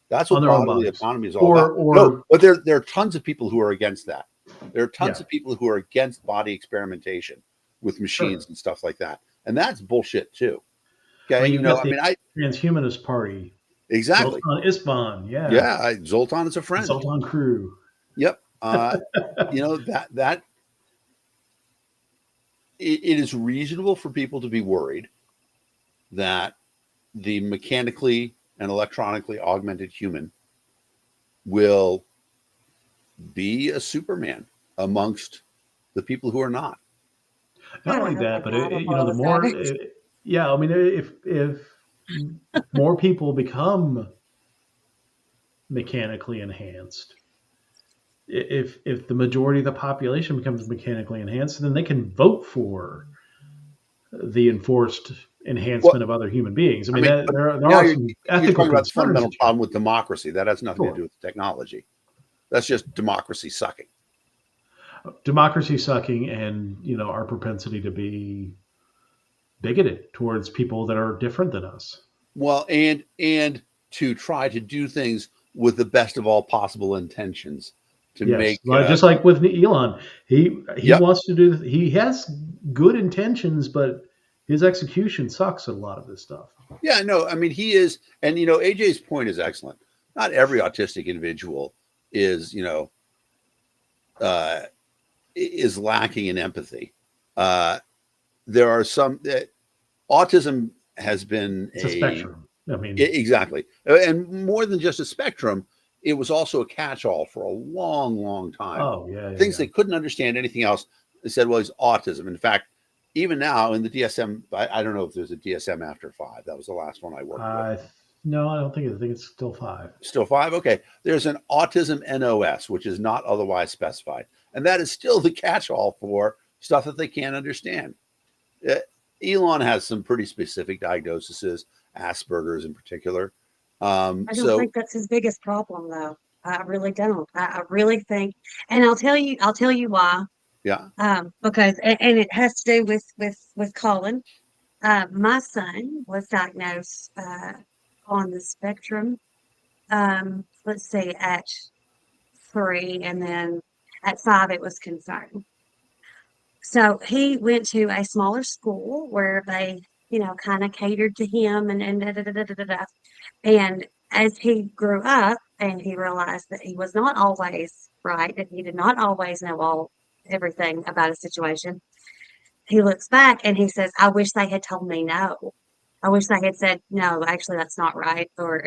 C: That's what bodily autonomy is all about. No, but there are tons of people who are against that. There are tons of people who are against body experimentation with machines and stuff like that, and that's bullshit too. Okay,
A: well, Transhumanist Party.
C: Exactly.
A: Zoltan Isban,
C: yeah. Zoltan is a friend.
A: Zoltan crew.
C: Yep. That it is reasonable for people to be worried that the mechanically and electronically augmented human will be a Superman amongst the people who are not.
A: Not only that, but the more, I mean, if more people become mechanically enhanced, if the majority of the population becomes mechanically enhanced, then they can vote for the enforced enhancement of other human beings. I mean there are some ethical
C: talking about the fundamental problem with democracy. That has nothing to do with technology. That's just democracy sucking.
A: Democracy sucking, and our propensity to be bigoted towards people that are different than us.
C: Well, and to try to do things with the best of all possible intentions to make
A: just like with Elon, he wants to do. He has good intentions, but his execution sucks at a lot of this stuff.
C: Yeah, no, I mean he is, and AJ's point is excellent. Not every autistic individual is is lacking in empathy. There are some that autism has been
A: a spectrum. I mean,
C: exactly, and more than just a spectrum, it was also a catch-all for a long, long time.
A: Oh yeah,
C: things they couldn't understand anything else. They said, "Well, he's autism." In fact, even now in the DSM, I don't know if there's a DSM after 5. That was the last one I worked with.
A: No, I don't think I think it's still 5.
C: Still 5? Okay. There's an autism NOS, which is not otherwise specified. And that is still the catch-all for stuff that they can't understand. Elon has some pretty specific diagnoses, Asperger's in particular.
B: I don't think that's his biggest problem, though. I really don't. I really think, and I'll tell you why.
C: Yeah.
B: Because and it has to do with Colin. My son was diagnosed on the spectrum. Let's see, at 3, and then at 5 it was confirmed. So he went to a smaller school where they, kind of catered to him and da, da, da, da, da, da. And as he grew up and he realized that he was not always right, that he did not always know everything about a situation, he looks back and he says, I wish they had told me no. I wish they had said, no, actually that's not right. Or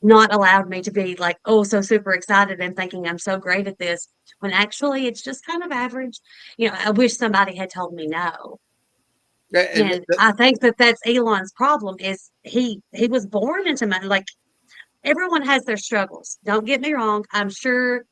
B: not allowed me to be like, oh, so super excited and thinking I'm so great at this, when actually it's just kind of average. I wish somebody had told me no. And I think that's Elon's problem, is he was born into like, everyone has their struggles. Don't get me wrong. I'm sure.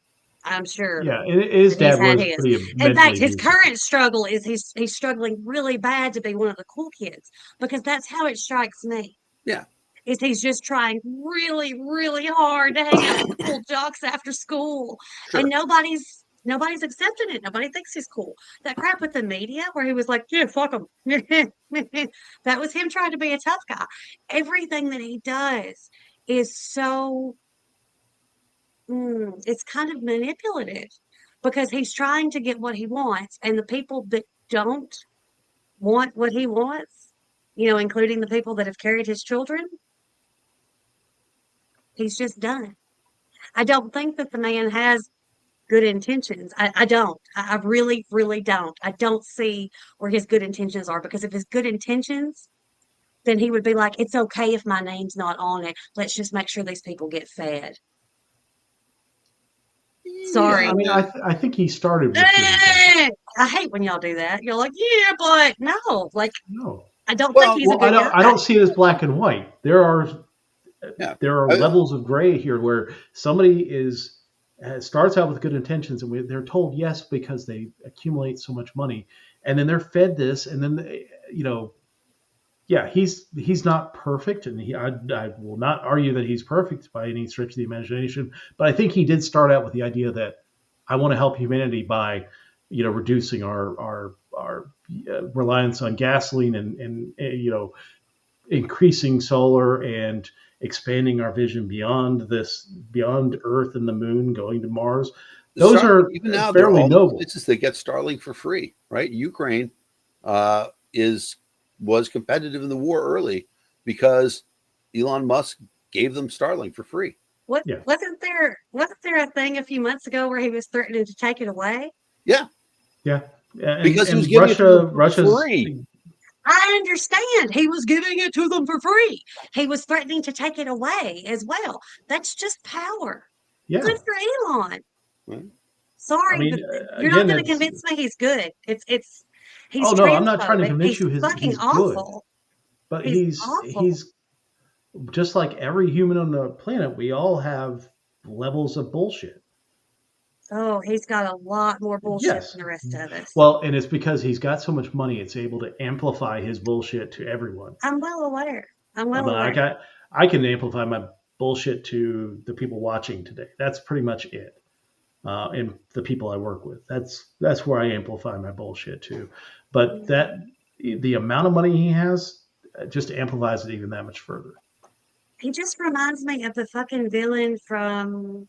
A: Yeah, his dad was pretty.
B: In fact, his current struggle is he's struggling really bad to be one of the cool kids, because that's how it strikes me.
C: Yeah.
B: Is he's just trying really, really hard to hang out with cool jocks after school. Sure. And nobody's accepting it. Nobody thinks he's cool. That crap with the media where he was like, yeah, fuck him. That was him trying to be a tough guy. Everything that he does is so, it's kind of manipulative, because he's trying to get what he wants. And the people that don't want what he wants, including the people that have carried his children, he's just done. I don't think that the man has good intentions. I don't. I really, really don't. I don't see where his good intentions are, because if his good intentions then he would be like, it's okay if my name's not on it. Let's just make sure these people get fed. Sorry.
A: I mean, I think he started with good intentions.
B: I hate when y'all do that. You're like, yeah, but no, like,
A: No.
B: I don't think he's a good guy.
A: I don't see it as black and white. There are
C: Yeah.
A: levels of gray here where somebody starts out with good intentions and they're told yes because they accumulate so much money, and then they're fed this, and then he's not perfect, and I will not argue that he's perfect by any stretch of the imagination, but I think he did start out with the idea that I want to help humanity by reducing our reliance on gasoline and increasing solar and expanding our vision beyond Earth and the moon, going to Mars. Those are
C: even now
A: fairly
C: all
A: noble.
C: Places that get Starlink for free, right? Ukraine was competitive in the war early because Elon Musk gave them Starlink for free.
B: Wasn't there a thing a few months ago where he was threatening to take it away?
C: Yeah.
A: Because
C: he was giving it to them for free.
B: I understand. He was giving it to them for free. He was threatening to take it away as well. That's just power.
A: Yeah.
B: Good for Elon.
C: Right.
B: Sorry, but you're not going to convince me he's good. He's
A: no, I'm not trying to convince you
B: he's
A: he's
B: awful.
A: Good. But he's just like every human on the planet, we all have levels of bullshit.
B: Oh, he's got a lot more bullshit than the rest of us.
A: Well, and it's because he's got so much money, it's able to amplify his bullshit to everyone.
B: I'm well aware.
A: I can amplify my bullshit to the people watching today. That's pretty much it. And the people I work with. That's where I amplify my bullshit to. But the amount of money he has just amplifies it even that much further.
B: He just reminds me of the fucking villain from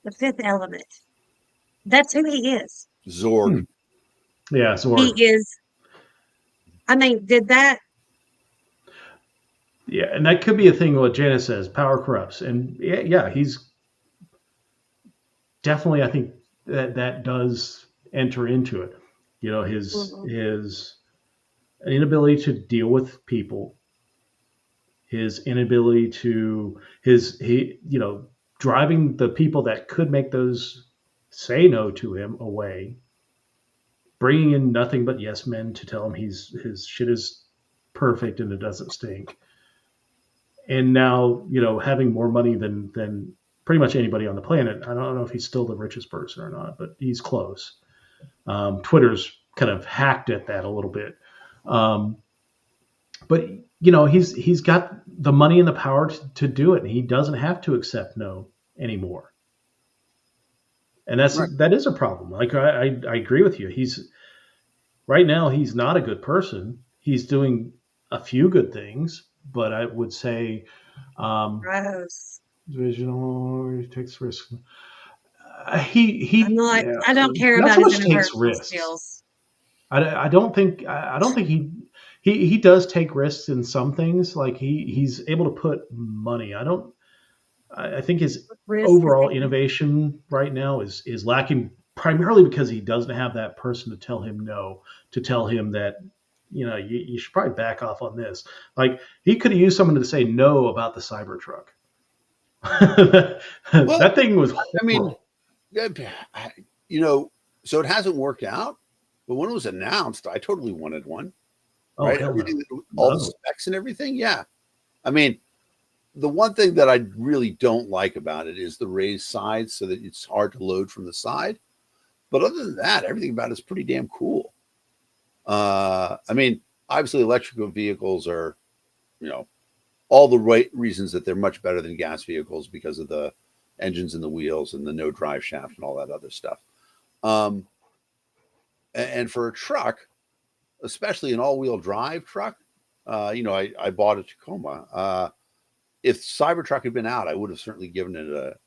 B: The Fifth Element. That's who he is.
C: Zorg.
A: Yeah, Zorg.
B: He is. I mean, did that?
A: Yeah, and that could be a thing. What Janice says, power corrupts, and he's definitely. I think that does enter into it. His inability to deal with people, his inability to driving the people that could make those say no to him away, bringing in nothing but yes men to tell him his shit is perfect and it doesn't stink. And now, having more money than pretty much anybody on the planet. I don't know if he's still the richest person or not, but he's close. Twitter's kind of hacked at that a little bit. But he's got the money and the power to do it, and he doesn't have to accept no anymore. And that is a problem. Like I agree with you. Right now he's not a good person. He's doing a few good things, but I would say divisional, he takes risks. I
B: don't care about
A: so
B: his
A: much takes risks. Skills. I don't think he does take risks in some things. Like he's able to put money. I think his overall innovation right now is lacking primarily because he doesn't have that person to tell him no, to tell him that, you should probably back off on this. Like he could have used someone to say no about the Cybertruck. That thing was horrible.
C: I mean, so it hasn't worked out, but when it was announced, I totally wanted one.
A: Oh,
C: right? Everything, all the specs and everything. Yeah. I mean, the one thing that I really don't like about it is the raised sides so that it's hard to load from the side. But other than that, everything about it is pretty damn cool. I mean, obviously electrical vehicles are, all the right reasons that they're much better than gas vehicles because of the engines and the wheels and the no drive shaft and all that other stuff. And for a truck, especially an all-wheel drive truck, I bought a Tacoma. If Cybertruck had been out, I would have certainly given it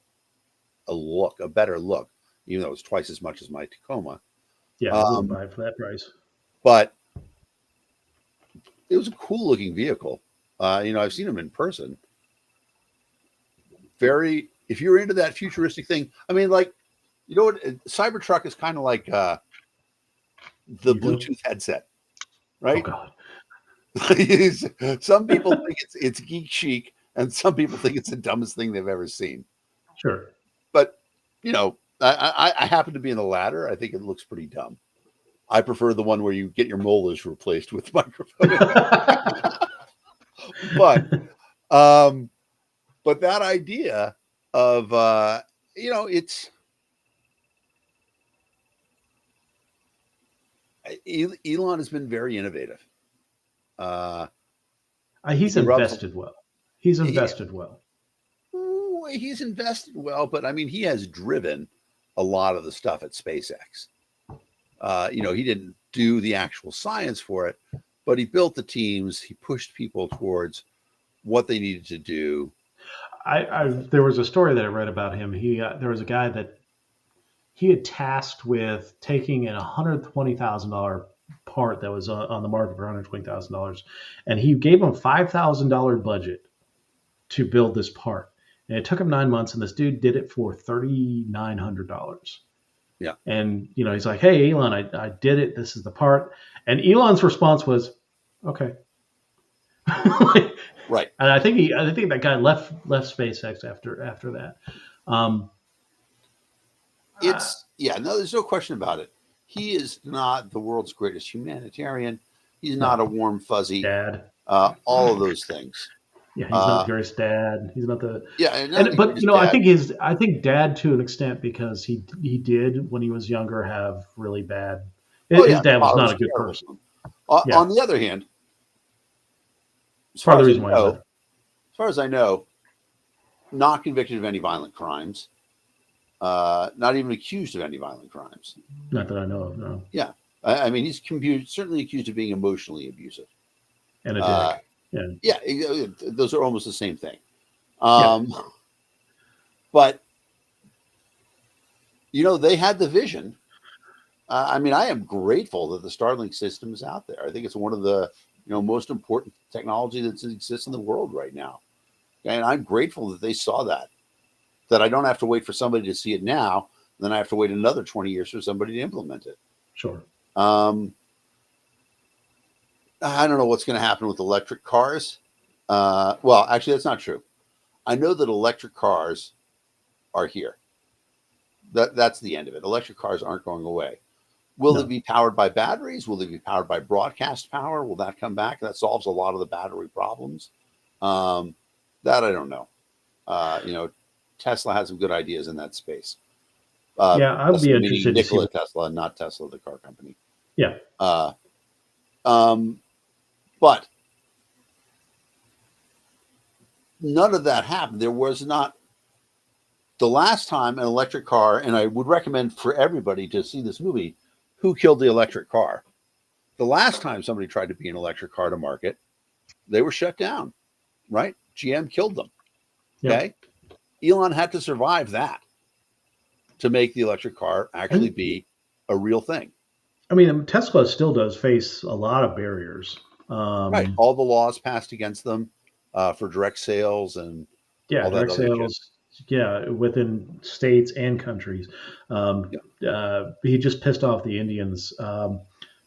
C: a better look, even though it was twice as much as my Tacoma.
A: Yeah, I wouldn't buy it for that price.
C: But it was a cool-looking vehicle. I've seen them in person. If you're into that futuristic thing, I mean, like, what? Cybertruck is kind of like the Bluetooth headset, right?
A: Oh God.
C: Some people think it's geek chic, and some people think it's the dumbest thing they've ever seen.
A: Sure.
C: But I happen to be in the latter. I think it looks pretty dumb. I prefer the one where you get your molars replaced with microphone. But that idea of it's Elon has been very innovative.
A: He's invested well. He's invested well.
C: He's invested well, but I mean, he has driven a lot of the stuff at SpaceX. He didn't do the actual science for it, but he built the teams. He pushed people towards what they needed to do.
A: There was a story that I read about him. There was a guy that he had tasked with taking a $120,000 part that was on the market for $120,000, and he gave him $5,000 budget to build this part. And it took him 9 months, and this dude did it for $3,900.
C: Yeah.
A: And he's like, "Hey, Elon, I did it. This is the part." And Elon's response was, "Okay."
C: Right.
A: And I think that guy left SpaceX after that.
C: There's no question about it. He is not the world's greatest humanitarian. He's not a warm, fuzzy
A: dad.
C: All of those things.
A: Yeah, he's not the greatest dad. He's not the
C: but
A: dad. I think dad to an extent, because he did when he was younger have really bad. His dad was not a good person.
C: On the other hand, as far as I know, not convicted of any violent crimes. Not even accused of any violent crimes.
A: Not that I know of, no.
C: Yeah. I mean, he's certainly accused of being emotionally abusive.
A: And a dick.
C: Yeah, those are almost the same thing. But, they had the vision. I mean, I am grateful that the Starlink system is out there. I think it's one of the most important technology that exists in the world right now. And I'm grateful that they saw that I don't have to wait for somebody to see it now. Then I have to wait another 20 years for somebody to implement it.
A: Sure.
C: I don't know what's going to happen with electric cars. Well, actually, that's not true. I know that electric cars are here. That's the end of it. Electric cars aren't going away. Will they be powered by batteries? Will they be powered by broadcast power? Will that come back? That solves a lot of the battery problems. That I don't know. Tesla has some good ideas in that space.
A: I'd be interested to see
C: Tesla, not Tesla, the car company.
A: Yeah.
C: But none of that happened. There was not the last time an electric car, and I would recommend for everybody to see this movie, Who Killed the Electric Car? The last time somebody tried to be an electric car to market, they were shut down, right? GM killed them. Okay. Elon had to survive that to make the electric car actually be a real thing.
A: I mean, Tesla still does face a lot of barriers.
C: Right. All the laws passed against them for direct sales and all
A: direct sales. Within states and countries. He just pissed off the Indians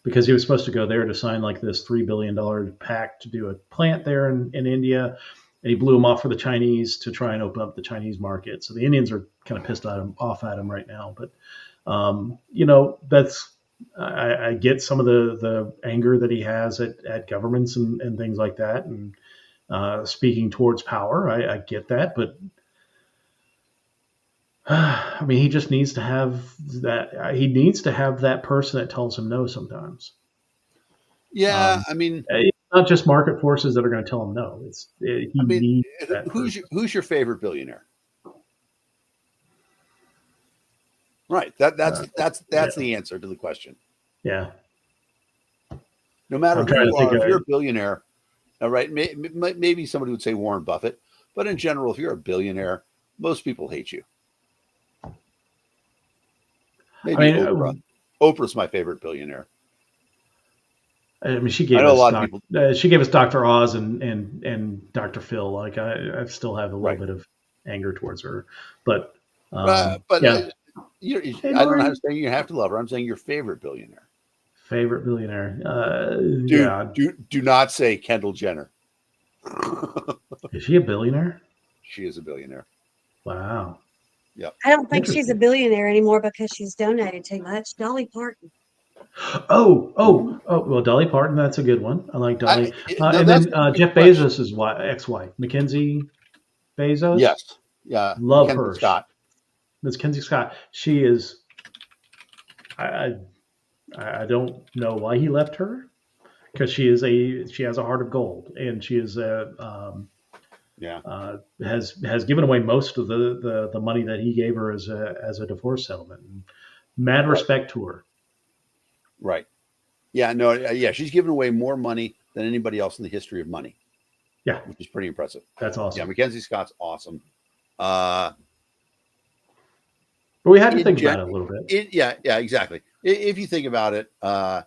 A: because he was supposed to go there to sign like this $3 billion pact to do a plant there in India. And he blew him off for the Chinese to try and open up the Chinese market. So the Indians are kind of pissed off at him right now. But, that's I get some of the anger that he has at governments and things like that. And speaking towards power, I get that. But, I mean, he just needs to have that. He needs to have that person that tells him no sometimes.
C: Yeah, I mean,
A: it's not just market forces that are going to tell him no. Needs that
C: who's your favorite billionaire? Right. That's the answer to the question.
A: Yeah.
C: No matter who you are, if you're a billionaire, all right, maybe somebody would say Warren Buffett, but in general, if you're a billionaire, most people hate you. Maybe Oprah. Oprah's my favorite billionaire.
A: I mean, she gave us Dr. Oz and Dr. Phil. Like I still have a little bit of anger towards her, but
C: I don't know how to say you have to love her. I'm saying your favorite billionaire.
A: Favorite billionaire?
C: Dude, do not say Kendall Jenner.
A: Is she a billionaire?
C: She is a billionaire.
A: Wow.
C: Yep.
B: I don't think she's a billionaire anymore because she's donated too much. Dolly Parton.
A: Well, Dolly Parton, that's a good one. I like Dolly. And then Jeff Bezos' ex-wife, Mackenzie Bezos.
C: Yes. Yeah.
A: Love
C: Mackenzie
A: her.
C: Scott.
A: Mackenzie Scott. She is. I don't know why he left her, because she has a heart of gold, and she is has given away most of the money that he gave her as a divorce settlement. Mad respect to her.
C: Right. Yeah. No. Yeah. She's given away more money than anybody else in the history of money.
A: Yeah.
C: Which is pretty impressive.
A: That's awesome.
C: Yeah. Mackenzie Scott's awesome.
A: But we had to think about it a little bit.
C: Yeah. Exactly. If you think about it, I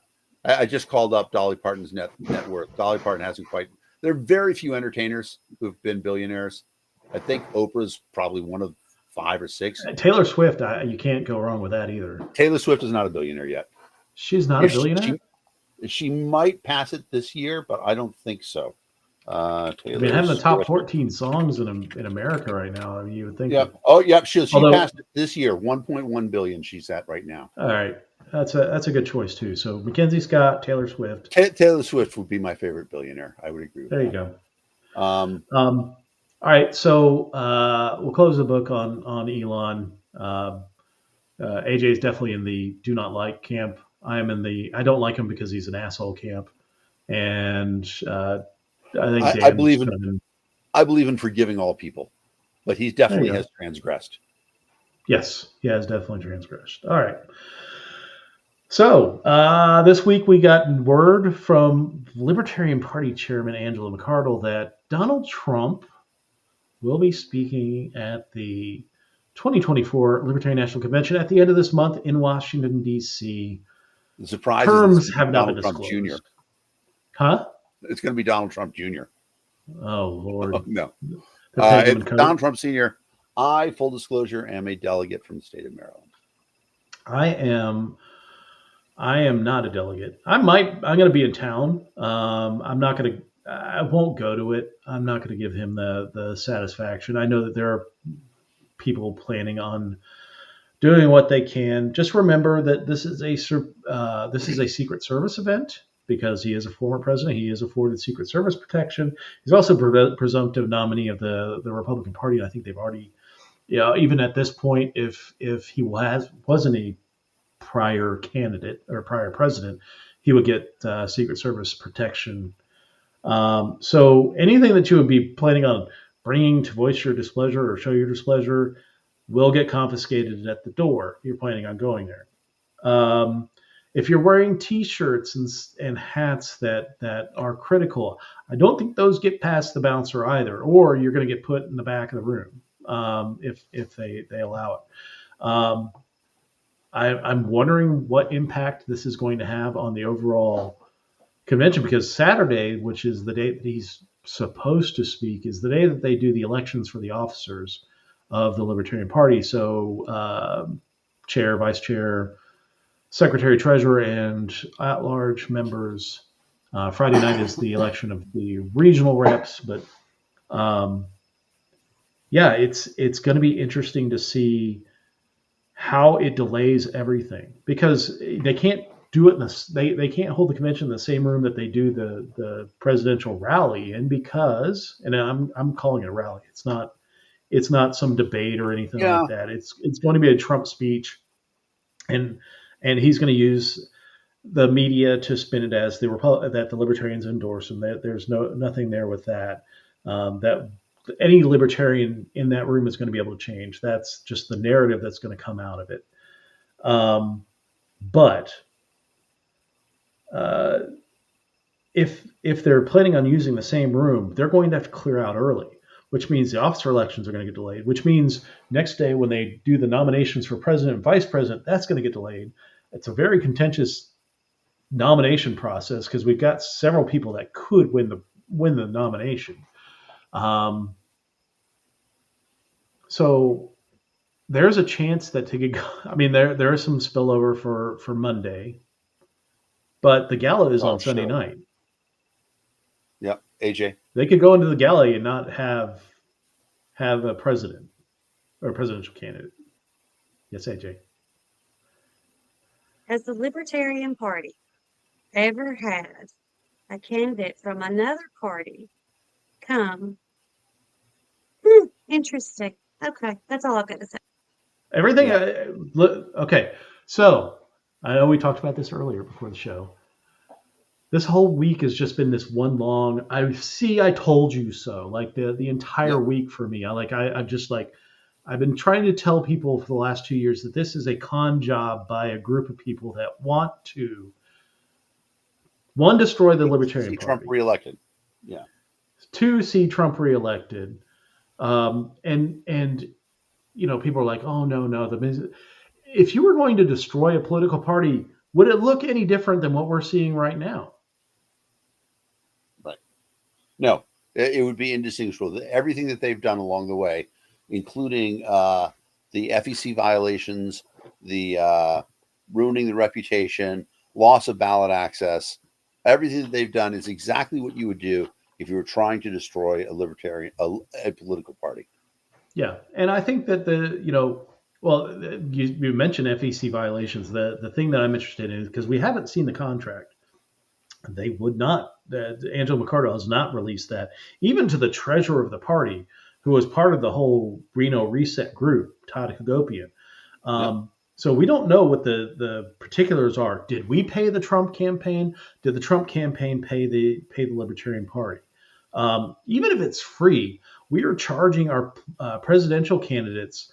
C: just called up Dolly Parton's net worth. Dolly Parton hasn't quite. There are very few entertainers who've been billionaires. I think Oprah's probably one of 5 or 6.
A: Taylor Swift, you can't go wrong with that either.
C: Taylor Swift is not a billionaire yet.
A: She's not a billionaire?
C: She might pass it this year, but I don't think so.
A: Having the top 14 songs in America right now, I mean, you would think.
C: Yeah. She passed it this year. 1.1 billion she's at right now.
A: All right. That's a good choice too. So Mackenzie Scott, Taylor Swift.
C: Taylor Swift would be my favorite billionaire. I would agree with
A: there
C: that.
A: You go. All right. So we'll close the book on Elon. AJ is definitely in the do not like camp. I am in the I don't like him because he's an asshole camp. And I think
C: I believe in forgiving all people, but he definitely has transgressed.
A: Yes, he has definitely transgressed. All right. So this week we got word from Libertarian Party Chairman Angela McArdle that Donald Trump will be speaking at the 2024 Libertarian National Convention at the end of this month in Washington, D.C.
C: The surprise
A: terms have not been
C: Donald Trump
A: disclosed.
C: Jr.
A: Huh?
C: It's going to be Donald Trump Jr.
A: Oh, Lord.
C: No. It's Donald Trump Sr. I, full disclosure, am a delegate from the state of Maryland.
A: I am not a delegate. I'm going to be in town. I won't go to it. I'm not going to give him the satisfaction. I know that there are people planning on doing what they can. Just remember that this is a Secret Service event because he is a former president. He is afforded Secret Service protection. He's also presumptive nominee of the Republican Party. And I think they've already, even at this point, if he wasn't a prior candidate or prior president, he would get Secret Service protection. So anything that you would be planning on bringing to voice your displeasure or show your displeasure will get confiscated at the door. You're planning on going there. If you're wearing T-shirts and hats that are critical, I don't think those get past the bouncer either, or you're going to get put in the back of the room if they allow it. I'm wondering what impact this is going to have on the overall convention, because Saturday, which is the date that he's supposed to speak, is the day that they do the elections for the officers of the Libertarian Party. So chair, vice chair, secretary, treasurer, and at-large members. Friday night is the election of the regional reps, but it's going to be interesting to see how it delays everything, because they can't do it they can't hold the convention in the same room that they do the presidential rally in, because, and I'm calling it a rally. It's not some debate or anything like that. It's going to be a Trump speech, and he's going to use the media to spin it as that the libertarians endorse him. That there's nothing there with that. That any libertarian in that room is going to be able to change. That's just the narrative that's going to come out of it. But if they're planning on using the same room, they're going to have to clear out early, which means the officer elections are going to get delayed, which means next day when they do the nominations for president and vice president, that's going to get delayed. It's a very contentious nomination process because we've got several people that could win the nomination. So there's a chance that there is some spillover for Monday. but the gala is
C: Oh,
A: on Sunday
C: sure.
A: night.
C: Yep. AJ.
A: They could go into the gala and not have a president or a presidential candidate. Yes, AJ.
B: Has the Libertarian Party ever had a candidate from another party come? Interesting. Okay, that's all I've got to say.
A: Everything.
C: Yeah.
A: Okay, so I know we talked about this earlier before the show. This whole week has just been this one long. I told you so. Like the entire
C: Yep.
A: week for me. I'm just like, I've been trying to tell people for the last 2 years that this is a con job by a group of people that want to, one, destroy the Libertarian
C: See Trump
A: Party,
C: reelected. Yeah.
A: two, see Trump reelected, and people are like, oh no, if you were going to destroy a political party, would it look any different than what we're seeing right now?
C: Right. No, it would be indistinguishable. Everything that they've done along the way, including the FEC violations, the ruining the reputation, loss of ballot access, everything that they've done is exactly what you would do if you were trying to destroy a political party.
A: Yeah, and I think that you mentioned FEC violations. The thing that I'm interested in is because we haven't seen the contract. They would not. Angela McCardle has not released that, even to the treasurer of the party, who was part of the whole Reno Reset group, Todd Hagopian.
C: Yep.
A: So we don't know what the particulars are. Did we pay the Trump campaign? Did the Trump campaign pay the Libertarian Party? Even if it's free, we are charging our presidential candidates.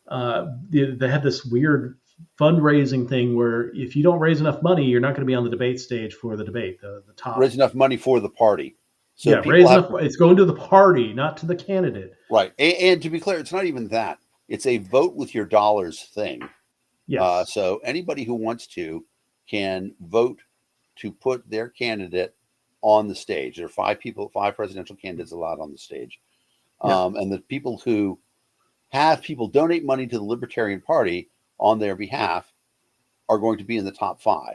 A: They have this weird fundraising thing where if you don't raise enough money, you're not going to be on the debate stage for the debate. The top
C: Raise enough money for the party. So
A: yeah, raise enough. It's going to the party, not to the candidate.
C: Right, and to be clear, it's not even that. It's a vote with your dollars thing.
A: Yes.
C: So anybody who wants to can vote to put their candidate on the stage. There are 5 presidential candidates allowed on the stage.
A: Yeah.
C: And the people who have people donate money to the Libertarian Party on their behalf are going to be in the top 5.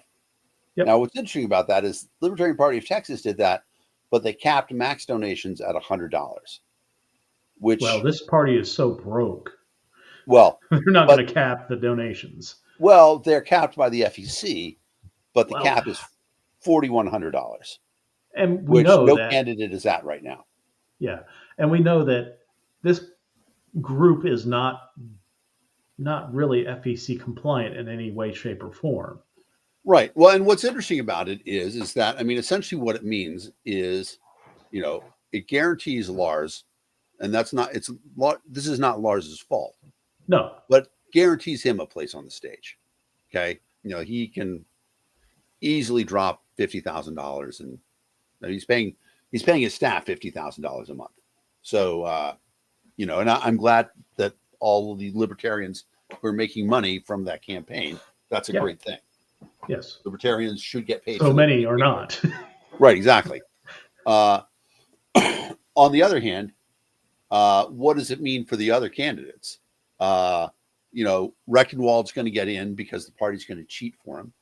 A: Yep.
C: Now, what's interesting about that is the Libertarian Party of Texas did that, but they capped max donations at $100.
A: Well, this party is so broke.
C: Well,
A: they're not going to cap the donations.
C: Well, they're capped by the FEC, but the cap is $4,100,
A: and
C: which no candidate is at right now.
A: Yeah, and we know that this group is not really FEC compliant in any way, shape, or form.
C: Right. Well, and what's interesting about it is that, I mean, essentially what it means is, it guarantees Lars, and this is not Lars's fault.
A: No.
C: But guarantees him a place on the stage. Okay. He can easily drop $50,000 and he's paying his staff $50,000 a month. So, and I'm glad that all of the libertarians who are making money from that campaign, that's a great thing.
A: Yes.
C: Libertarians should get paid.
A: So many are not.
C: Right. Exactly. On the other hand, what does it mean for the other candidates? Reckenwald's going to get in because the party's going to cheat for him.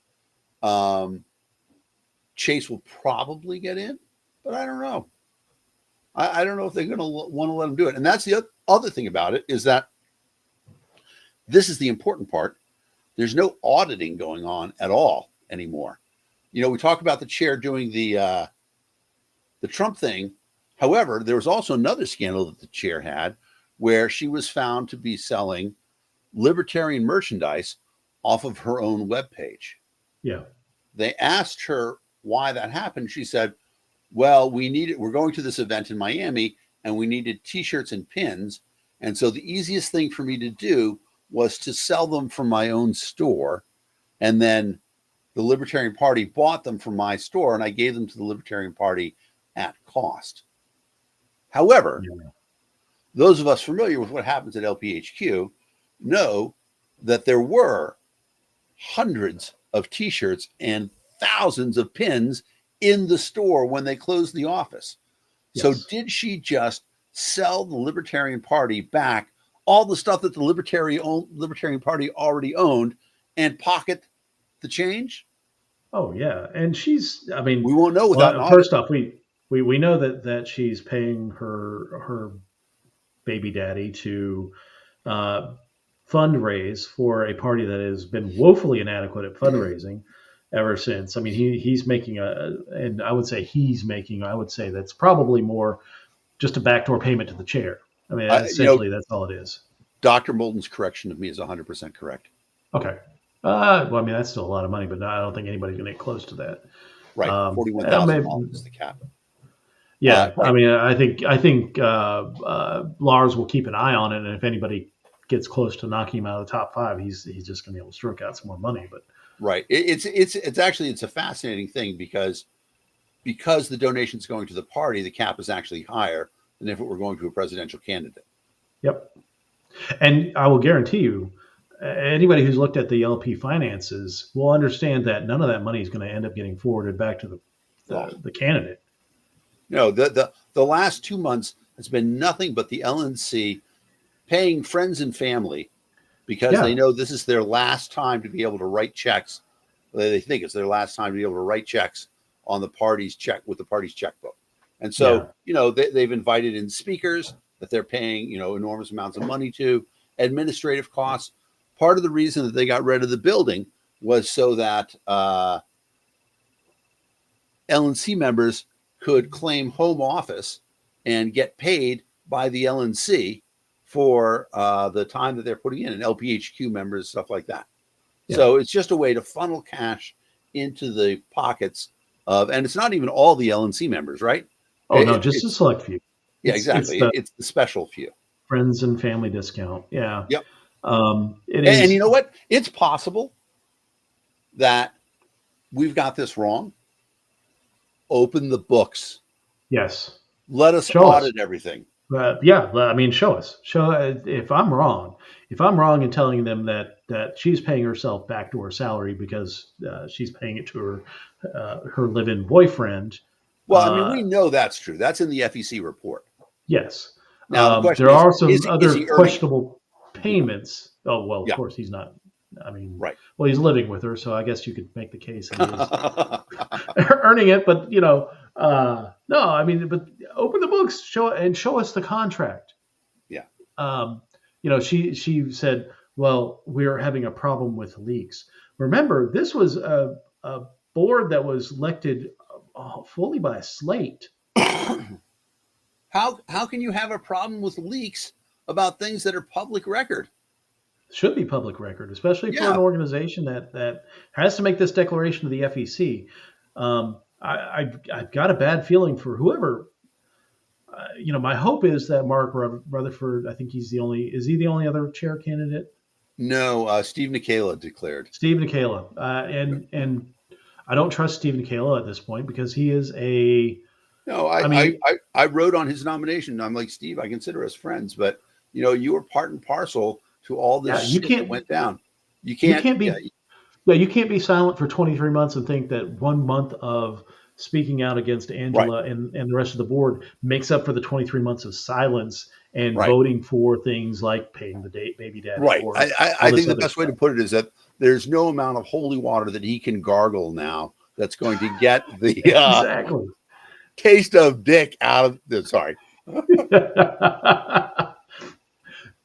C: Chase will probably get in, but I don't know. I don't know if they're going to want to let him do it. And that's the other thing about it is that this is the important part. There's no auditing going on at all anymore. We talk about the chair doing the Trump thing. However, there was also another scandal that the chair had where she was found to be selling libertarian merchandise off of her own webpage.
A: Yeah.
C: They asked her why that happened. She said, well, we're going to this event in Miami and we needed t-shirts and pins. And so the easiest thing for me to do was to sell them from my own store. And then the Libertarian Party bought them from my store and I gave them to the Libertarian Party at cost. However, those of us familiar with what happens at LPHQ know that there were hundreds of t-shirts and thousands of pins in the store when they closed the office. Yes. So did she just sell the Libertarian Party back all the stuff that the Libertarian Party already owned and pocket the change?
A: Oh yeah, and she's. I mean,
C: We won't know without an
A: well,
C: audit.
A: first off, we know that she's paying her baby daddy to uh, fundraise for a party that has been woefully inadequate at fundraising ever since. I mean, he's making and I would say I would say that's probably more just a backdoor payment to the chair. I mean,
C: You know,
A: essentially, that's all it is.
C: Dr. Moulton's correction of me is 100% correct.
A: Okay. Well, I mean, that's still a lot of money, but I don't think anybody's going to get close to that.
C: Right, $41,000 is the cap.
A: Yeah, I
C: Right.
A: mean, I think Lars will keep an eye on it, and if anybody gets close to knocking him out of the top five, he's just going to be able to stroke out some more money. But
C: Right. It's a fascinating thing because the donation's going to the party, the cap is actually higher than if it were going to a presidential candidate.
A: yep, and I will guarantee you, anybody who's looked at the LP finances will understand that none of that money is going to end up getting forwarded back to the candidate.
C: No, the last 2 months has been nothing but the LNC paying friends and family because
A: Yeah,
C: they know this is their last time to be able to write checks. They think it's their last time to be able to write checks on the party's check with the party's checkbook. And
A: yeah,
C: so, they've invited in speakers that they're paying, enormous amounts of money to, administrative costs. Part of the reason that they got rid of the building was so that LNC members could claim home office and get paid by the LNC for the time that they're putting in, and LPHQ members, stuff like that.
A: yeah.
C: So it's just a way to funnel cash into the pockets of, and it's not even all the LNC members, right?
A: Oh no, just a select few.
C: Yeah,
A: It's
C: exactly.
A: the
C: It's the special few.
A: friends and family discount. Yeah.
C: Yep.
A: It
C: And
A: is.
C: you know what? It's possible that we've got this wrong. Open the books.
A: Yes.
C: Let us
A: Show us.
C: audit everything.
A: Yeah. I mean, show us. Show if I'm wrong. If I'm wrong in telling them that she's paying herself backdoor salary because she's paying it to her live-in boyfriend.
C: Well, I mean, we know that's true. That's in the FEC report.
A: Yes.
C: Now the question
A: There
C: is,
A: are some
C: is
A: other
C: he earning?
A: questionable payments. Oh well, of
C: Yeah.
A: course he's not. I mean,
C: Right.
A: well, he's living with her, so I guess you could make the case that he's earning it. But no, I mean, but open the books, show us the contract.
C: Yeah.
A: She said, well, we're having a problem with leaks. Remember, this was a board that was elected fully by a slate.
C: How can you have a problem with leaks about things that are public record?
A: Should be public record, especially for
C: Yeah.
A: an organization that has to make this declaration to the FEC. I've got a bad feeling for whoever. My hope is that Mark Rutherford. I think is he the only other chair candidate?
C: No, Steve Nikela declared.
A: Steve Nikela, and I don't trust Steve Nikela at this point because he is a.
C: No, I wrote on his nomination. I'm like, Steve, I consider us friends, but you were part and parcel to all this shit that went down. You can't be.
A: Yeah, you can't be silent for 23 months and think that 1 month of speaking out against Angela and the rest of the board makes up for the 23 months of silence and voting for things like paying the baby daddy.
C: Right. I think the best way to put it is that there's no amount of holy water that he can gargle now that's going to get the
A: exactly
C: taste of dick out of this. Sorry.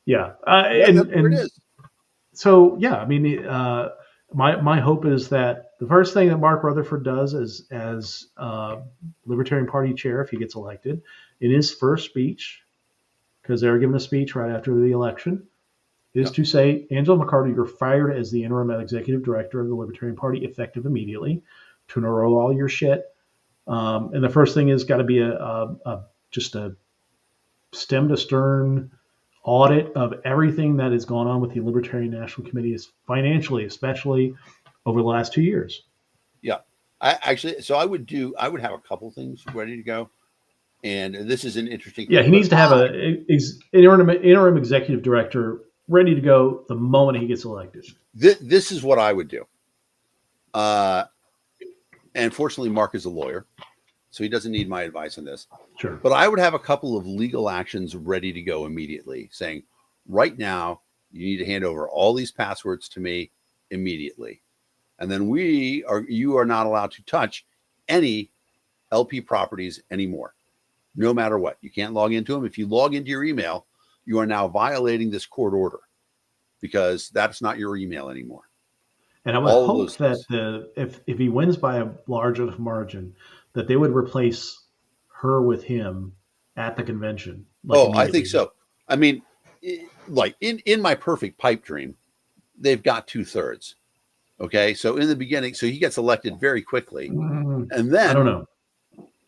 A: Yeah.
C: That's where it is.
A: So, yeah, I mean, my hope is that the first thing that Mark Rutherford does as Libertarian Party chair, if he gets elected, in his first speech, because they're giving a speech right after the election, is to say, Angela McCarty, you're fired as the interim executive director of the Libertarian Party, effective immediately. To enroll all your shit. And the first thing is got to be just a stem to stern audit of everything that has gone on with the Libertarian National Committee, financially, especially over the last 2 years.
C: Yeah, I would have a couple things ready to go, and this is an interesting.
A: Yeah, he needs to have an interim executive director ready to go the moment he gets elected.
C: This is what I would do. And fortunately, Mark is a lawyer, so he doesn't need my advice on this.
A: Sure.
C: But I would have a couple of legal actions ready to go immediately, saying, right now, you need to hand over all these passwords to me immediately. And then you are not allowed to touch any LP properties anymore, no matter what. You can't log into them. If you log into your email, you are now violating this court order because that's not your email anymore.
A: And I would hope that if he wins by a large enough margin, that they would replace her with him at the convention.
C: I think so. I mean, like in my perfect pipe dream, they've got 2/3. Okay, so in the beginning, so he gets elected very quickly, and then
A: I don't know.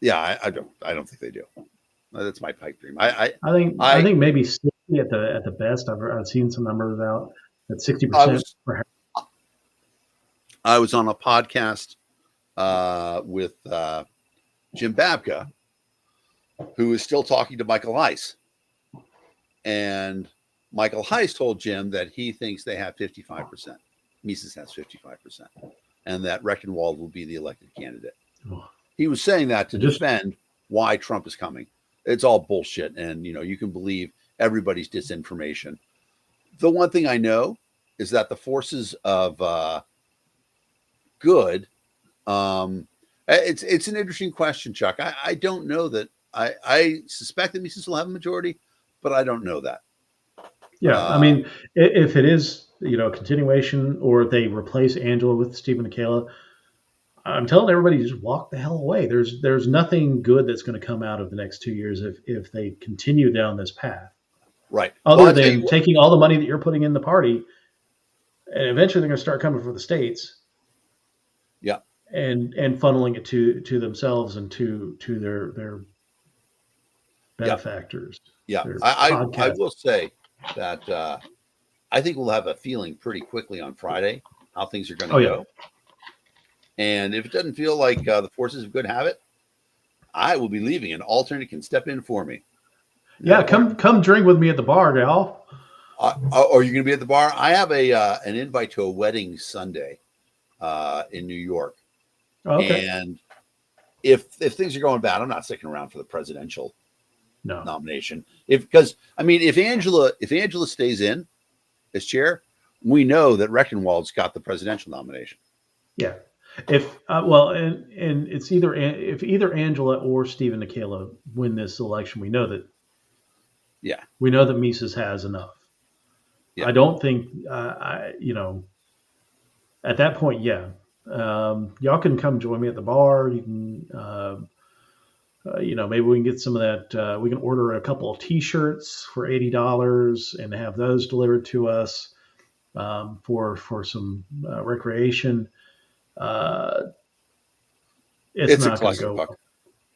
C: Yeah, I don't think they do. That's my pipe dream.
A: I think maybe 60 at the best. I've seen some numbers out at 60%.
C: I was on a podcast with Jim Babka, who is still talking to Michael Heiss, and Michael Heiss told Jim that he thinks they have 55%. Mises has 55%, and that Rectenwald will be the elected candidate. Oh. He was saying that to defend why Trump is coming. It's all bullshit, and you can believe everybody's disinformation. The one thing I know is that the forces of good. It's an interesting question, Chuck. I don't know that. I suspect that Mises will have a majority, but I don't know that.
A: Yeah, I mean, if it is a continuation, or they replace Angela with Stephen Akela, I'm telling everybody, just walk the hell away. There's nothing good that's going to come out of the next 2 years if they continue down this path.
C: Right.
A: Other than taking all the money that you're putting in the party, and eventually they're going to start coming for the states.
C: Yeah.
A: And funneling it to themselves and to their benefactors.
C: Yeah. I will say that I think we'll have a feeling pretty quickly on Friday how things are going to go. And if it doesn't feel like the forces of good have it, I will be leaving. An alternate can step in for me.
A: Come drink with me at the bar, gal.
C: Are you going to be at the bar? I have an invite to a wedding Sunday in New York.
A: Oh, okay.
C: And if things are going bad, I'm not sticking around for the presidential nomination. If Angela stays in as chair, we know that Rectenwald's got the presidential nomination.
A: Yeah. If and it's either Angela or Stephen Akela win this election, we know that.
C: Yeah.
A: We know that Mises has enough. Yeah. I don't think at that point, y'all can come join me at the bar. You can, maybe we can get some of that. We can order a couple of T-shirts for $80 and have those delivered to us for some recreation. It's not going to go well.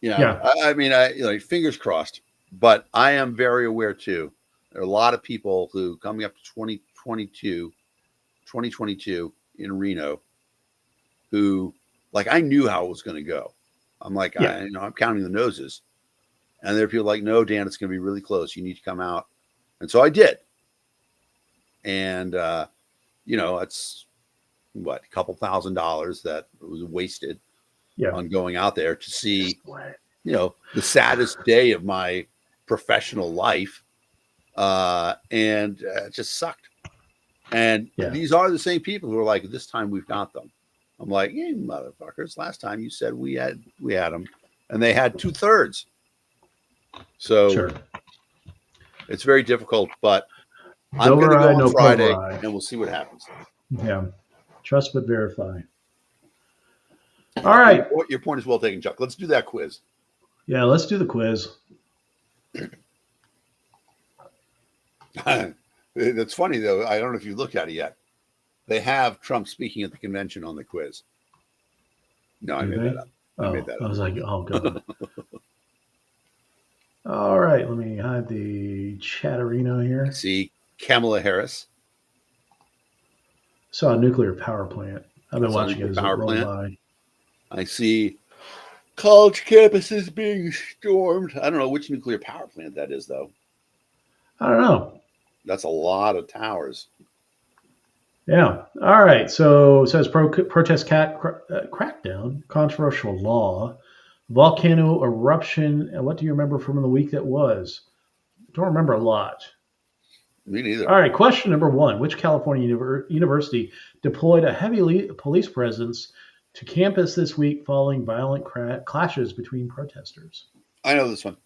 C: Yeah. I mean, fingers crossed. But I am very aware too. There are a lot of people who coming up to 2022 in Reno, who I knew how it was going to go. I'm like, I'm counting the noses, and there are people like, no, Dan, it's going to be really close. You need to come out, and so I did. And it's a couple $1,000s that was wasted on going out there to see, the saddest day of my professional life, and it just sucked. And these are the same people who are like, this time we've got them. I'm like, hey, motherfuckers, last time you said we had them, and they had 2/3. So it's very difficult, but I'm going to go on Friday, and we'll see what happens.
A: Yeah. Trust but verify. All right.
C: Your point is well taken, Chuck. Let's do that quiz.
A: Yeah, let's do the quiz.
C: That's funny, though. I don't know if you looked at it yet. They have Trump speaking at the convention on the quiz. No, I made that up.
A: I was like, oh, God. All right. Let me hide the chatterino here.
C: See Kamala Harris.
A: Saw a nuclear power plant. I've been watching it as it rolled by.
C: I see college campuses being stormed. I don't know which nuclear power plant that is, though.
A: I don't know.
C: That's a lot of towers.
A: Yeah. All right. So it says protest crackdown, controversial law, volcano eruption. And what do you remember from the week that was? I don't remember a lot.
C: Me neither.
A: All right, question number 1. Which California university deployed a heavy police presence to campus this week following violent clashes between protesters?
C: I know this one.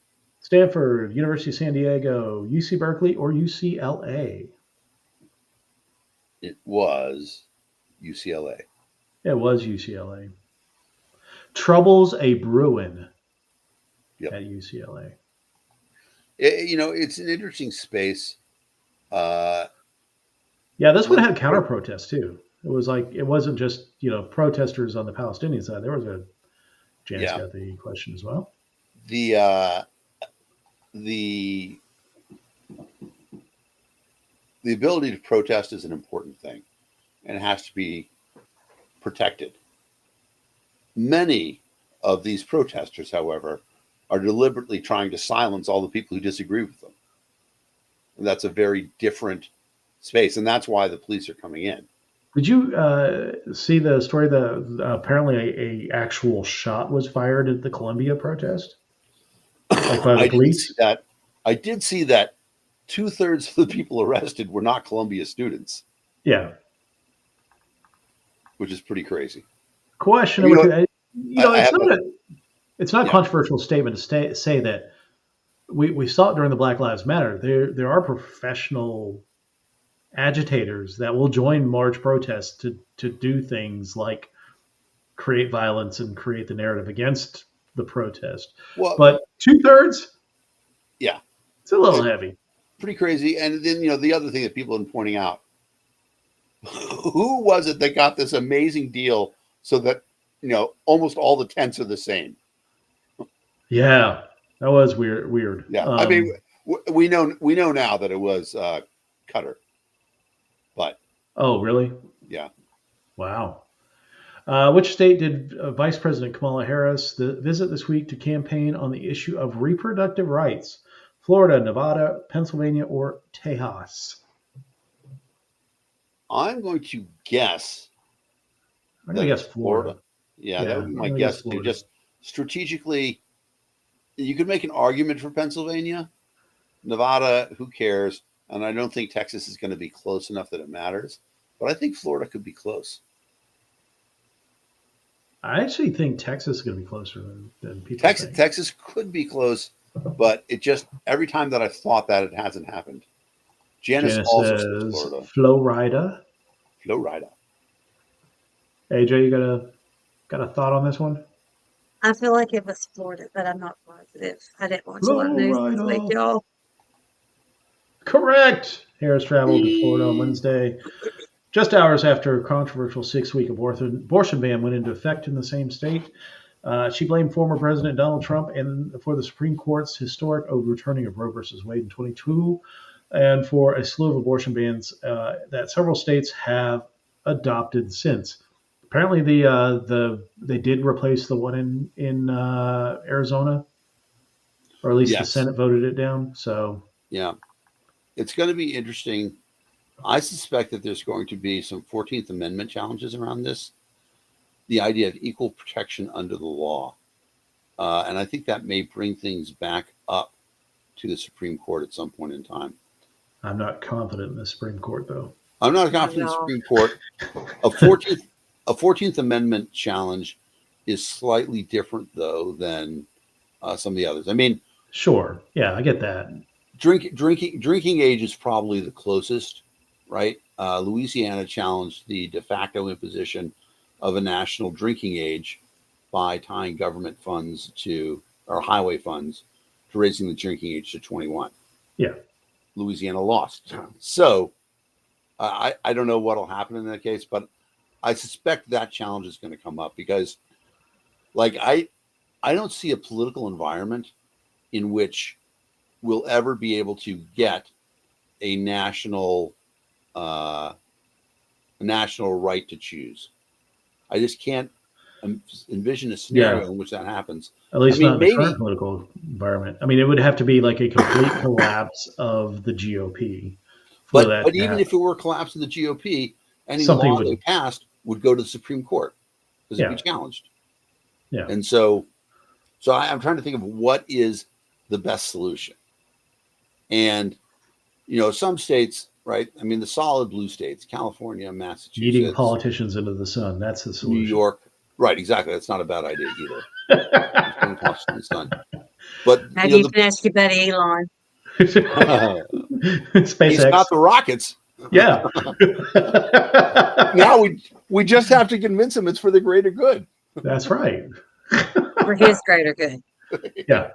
A: Stanford, University of San Diego, UC Berkeley, or UCLA?
C: It was UCLA.
A: It was UCLA. Troubles a brewing at UCLA.
C: It's an interesting space.
A: Yeah, this one had counter protests too. It was like it wasn't just protesters on the Palestinian side. There was a Janice got the question as well.
C: The ability to protest is an important thing, and it has to be protected. Many of these protesters, however, are deliberately trying to silence all the people who disagree with them. And that's a very different space, and that's why the police are coming in.
A: Did you see the story that apparently a actual shot was fired at the Columbia protest, like by the police?
C: I did see that 2/3 of the people arrested were not Columbia students.
A: Yeah,
C: which is pretty crazy.
A: Question number 2. It's not a controversial statement to say that we saw it during the Black Lives Matter. There are professional agitators that will join large protests to do things like create violence and create the narrative against the protest.
C: Well,
A: but 2/3,
C: yeah,
A: it's a little heavy.
C: Pretty crazy. And then the other thing that people have been pointing out, who was it that got this amazing deal so that almost all the tents are the same?
A: Yeah, that was weird.
C: Yeah, I mean, we know now that it was Qatar. But
A: oh, really?
C: Yeah.
A: Wow. Which state did Vice President Kamala Harris visit this week to campaign on the issue of reproductive rights? Florida, Nevada, Pennsylvania, or Tejas?
C: I'm going to guess.
A: I'm going to guess Florida.
C: Yeah, that would be my guess too. Just strategically, you could make an argument for Pennsylvania. Nevada, who cares? And I don't think Texas is going to be close enough that it matters. But I think Florida could be close.
A: I actually think Texas is going to be closer than people think.
C: Texas could be close, but it just, every time that I've thought that, it hasn't happened. Janice also says Florida.
A: Florida. AJ, you got a thought on this one?
B: I feel like it was Florida, but I'm not positive. I didn't watch a lot of news this week, y'all.
A: Correct. Harris traveled to Florida on Wednesday, just hours after a controversial 6-week abortion ban went into effect in the same state. She blamed former President Donald Trump for the Supreme Court's historic overturning of Roe versus Wade in 2022, and for a slew of abortion bans that several states have adopted since. Apparently, they did replace the one in Arizona, or at least the Senate voted it down. So
C: yeah. It's going to be interesting. I suspect that there's going to be some 14th Amendment challenges around this. The idea of equal protection under the law. And I think that may bring things back up to the Supreme Court at some point in time.
A: I'm not confident in the Supreme Court, though.
C: I'm not confident in the Supreme Court. A 14th Amendment challenge is slightly different, though, than some of the others. I mean,
A: sure. Yeah, I get that.
C: Drinking age is probably the closest, right? Louisiana challenged the de facto imposition of a national drinking age by tying government funds or highway funds to raising the drinking age to 21.
A: Yeah.
C: Louisiana lost. So I don't know what will happen in that case, but I suspect that challenge is going to come up because I don't see a political environment in which we'll ever be able to get a national right to choose. I just can't envision a scenario in which that happens.
A: At least not in the current political environment. I mean, it would have to be like a complete collapse of the GOP.
C: But even if it were a collapse of the GOP, any law they passed would go to the Supreme Court because it'd be challenged.
A: Yeah.
C: And so I'm trying to think of what is the best solution. And some states, right? I mean, the solid blue states, California,
A: Eating
C: Massachusetts,
A: politicians into the sun. That's the
C: New
A: solution.
C: York. Right, exactly. That's not a bad idea either. Politicians in the sun. But,
B: Maybe you can ask your buddy Elon.
C: he's
A: SpaceX.
C: got the rockets.
A: Yeah.
C: Now we just have to convince him it's for the greater good.
A: That's right.
B: For his greater good.
A: Yeah.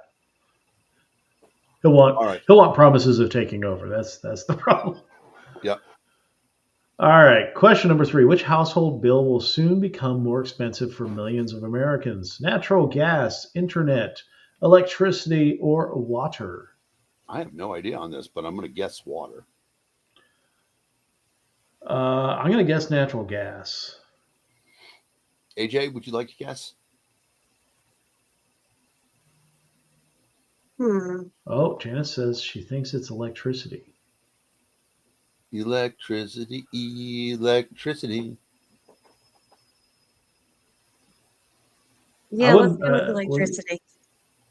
A: He'll want promises of taking over. That's the problem.
C: Yep.
A: All right. Question number 3. Which household bill will soon become more expensive for millions of Americans? Natural gas, internet, electricity, or water?
C: I have no idea on this, but I'm going to guess water.
A: I'm going to guess natural gas.
C: AJ, would you like to guess?
A: Oh, Janice says she thinks it's electricity.
C: Electricity.
B: Yeah, let's go with electricity.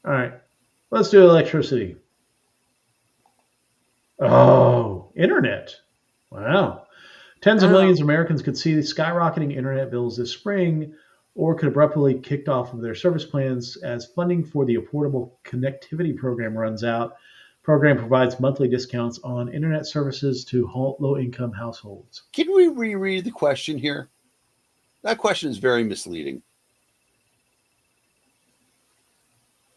A: All right. Let's do electricity. Oh, internet. Wow. Tens of millions of Americans could see skyrocketing internet bills this spring, or could abruptly kicked off of their service plans as funding for the Affordable Connectivity Program runs out. Program provides monthly discounts on internet services to low-income households.
C: Can we reread the question here? That question is very misleading.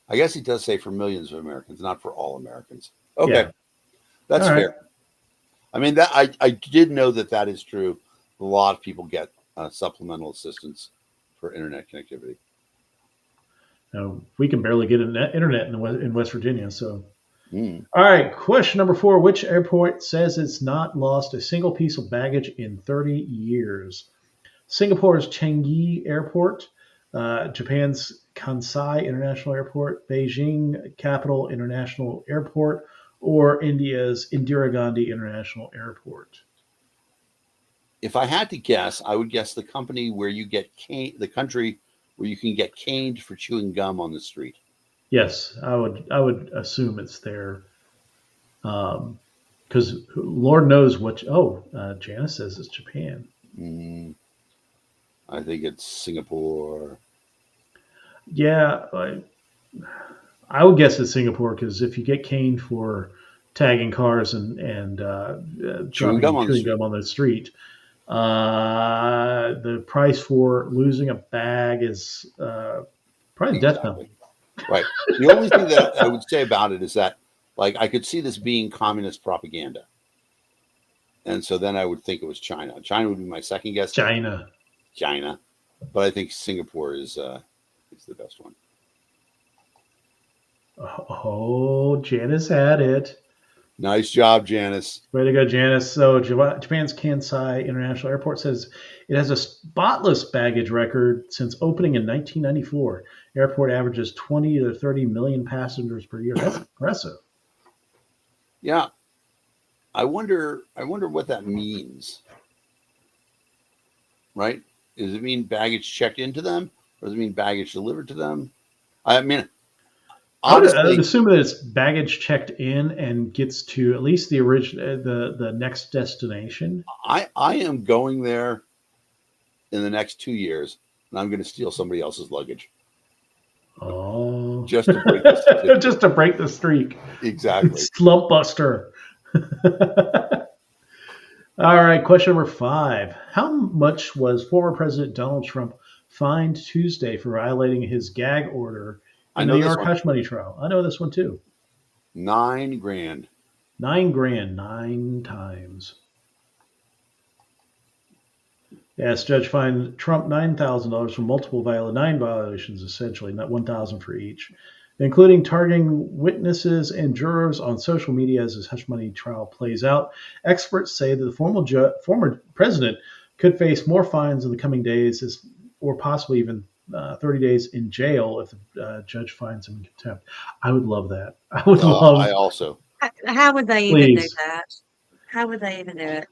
C: I guess he does say for millions of Americans, not for all Americans. Okay,
A: Yeah.
C: That's
A: All right.
C: fair. I mean, that I did know that is true. A lot of people get supplemental assistance for internet connectivity.
A: Now, we can barely get internet in West Virginia. So, All right. Question number 4. Which airport says it's not lost a single piece of baggage in 30 years? Singapore's Changi Airport, Japan's Kansai International Airport, Beijing Capital International Airport, or India's Indira Gandhi International Airport?
C: If I had to guess, I would guess the company where you get the country where you can get caned for chewing gum on the street.
A: Yes, I would assume it's there, because Lord knows what. Janice says it's Japan.
C: I think it's Singapore.
A: Yeah, I would guess it's Singapore, because if you get caned for tagging cars and chewing gum on the street, the price for losing a bag is probably death penalty.
C: Right. The only thing that I would say about it is that, like, I could see this being communist propaganda, and so then I would think it was China. China would be my second guess.
A: China,
C: but I think Singapore is the best one.
A: Oh, Janice had it.
C: Nice job, Janice.
A: Way to go, Janice. So Japan's Kansai International Airport says it has a spotless baggage record since opening in 1994. Airport averages 20 to 30 million passengers per year. That's impressive.
C: Yeah. I wonder what that means. Right? Does it mean baggage checked into them? Or does it mean baggage delivered to them? I mean, honestly,
A: I would assume that it's baggage checked in and gets to at least the next destination.
C: I am going there in the next 2 years, and I'm going to steal somebody else's luggage.
A: Oh,
C: just to break the streak.
A: Just to break the streak.
C: Exactly.
A: Slump buster. All right, question number 5. How much was former President Donald Trump fined Tuesday for violating his gag order in the New York hush money trial? I know this one too.
C: $9 grand.
A: $9 grand, 9 times. Yes, judge fined Trump $9,000 for multiple 9 violations, essentially, not $1,000 for each, including targeting witnesses and jurors on social media as his hush money trial plays out. Experts say that the former president could face more fines in the coming days, or possibly even 30 days in jail if the judge finds him in contempt. I would love that. I would love.
C: I also.
B: How would they even do that? How would they even do it?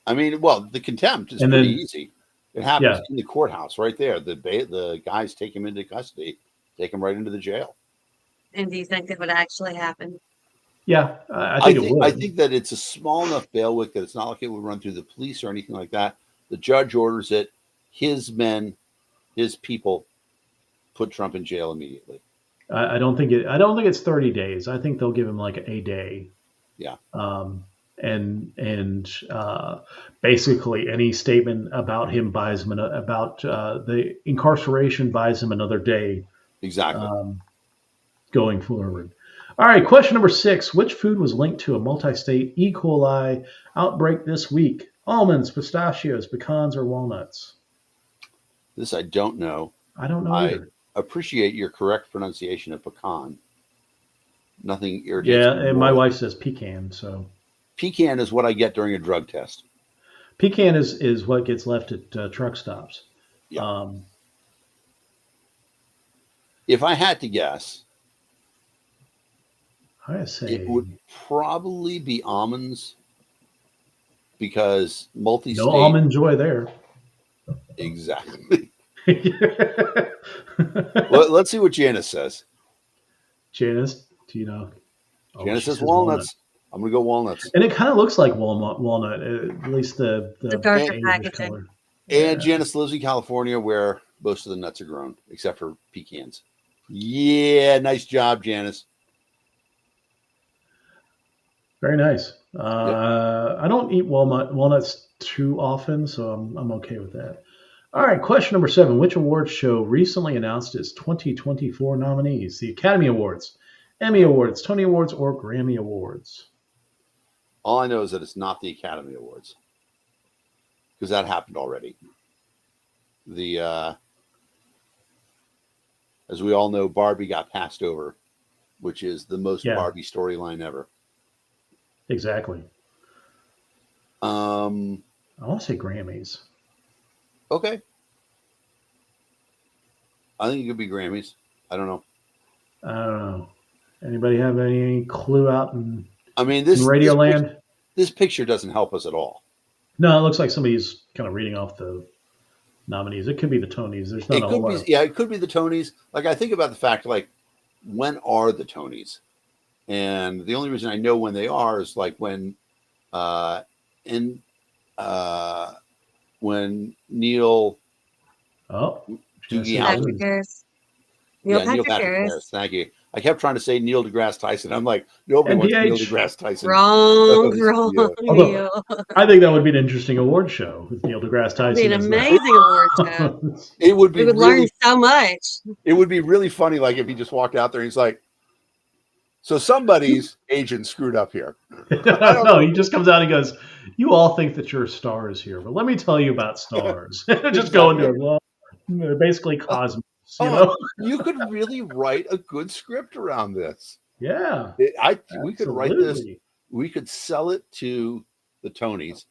C: I mean, well, the contempt is pretty easy. It happens in the courthouse right there. The guys take him into custody, take him right into the jail.
B: And do you think that would actually happen?
A: Yeah, I think it would.
C: I think that it's a small enough bailiwick that it's not like it would run through the police or anything like that. The judge orders it. His men, his people, put Trump in jail immediately.
A: I don't think it's 30 days. I think they'll give him like a day.
C: Yeah.
A: And basically any statement about him buys him about the incarceration buys him another day.
C: Exactly.
A: Going forward. All right, question number 6. Which food was linked to a multi-state E. coli outbreak this week? Almonds, pistachios, pecans, or walnuts?
C: This I don't know.
A: I don't know either.
C: Appreciate your correct pronunciation of pecan. Nothing irritates me.
A: Yeah, and my wife says pecan, so.
C: Pecan is what I get during a drug test.
A: Pecan is what gets left at truck stops.
C: Yeah. If I had to guess,
A: I say
C: it would probably be almonds because multi-state.
A: No almond joy there.
C: Exactly. Well, let's see what Janice says.
A: Janice, do you know?
C: Janice says walnuts. I'm going to go walnuts.
A: And it kind of looks like walnut, at least the
B: darker packaging.
A: color.
C: And Janice lives in California where most of the nuts are grown, except for pecans. Yeah, nice job, Janice.
A: Very nice. I don't eat walnuts too often, so I'm okay with that. All right, question number 7. Which awards show recently announced its 2024 nominees? The Academy Awards, Emmy Awards, Tony Awards, or Grammy Awards?
C: All I know is that it's not the Academy Awards because that happened already. As we all know, Barbie got passed over, which is the most Barbie storyline ever.
A: Exactly. I want to say Grammys.
C: Okay. I think it could be Grammys. I don't know.
A: Anybody have any clue out in
C: this
A: Radio Land?
C: This picture doesn't help us at all.
A: No, it looks like somebody's kind of reading off the nominees. It could be the Tonys. There's not a whole lot.
C: Yeah, it could be the Tonys. Like, I think about the fact, like, when are the Tonys? And the only reason I know when they are is like when Neil
B: Patrick Harris. Neil Patrick Harris.
C: Thank you. I kept trying to say Neil deGrasse Tyson. I'm like, nobody wants Neil deGrasse Tyson.
B: Wrong.
A: Neil. I think that would be an interesting award show with Neil deGrasse Tyson.
B: It'd be an amazing award show.
C: It would be.
B: We would learn so much.
C: It would be really funny, like if he just walked out there and he's like, so somebody's agent screwed up here.
A: No, he just comes out and goes, you all think that you're stars here, but let me tell you about stars. Just go into it. Well, they're basically cosmos.
C: You could really write a good script around this.
A: Yeah.
C: We could write this. We could sell it to the Tonys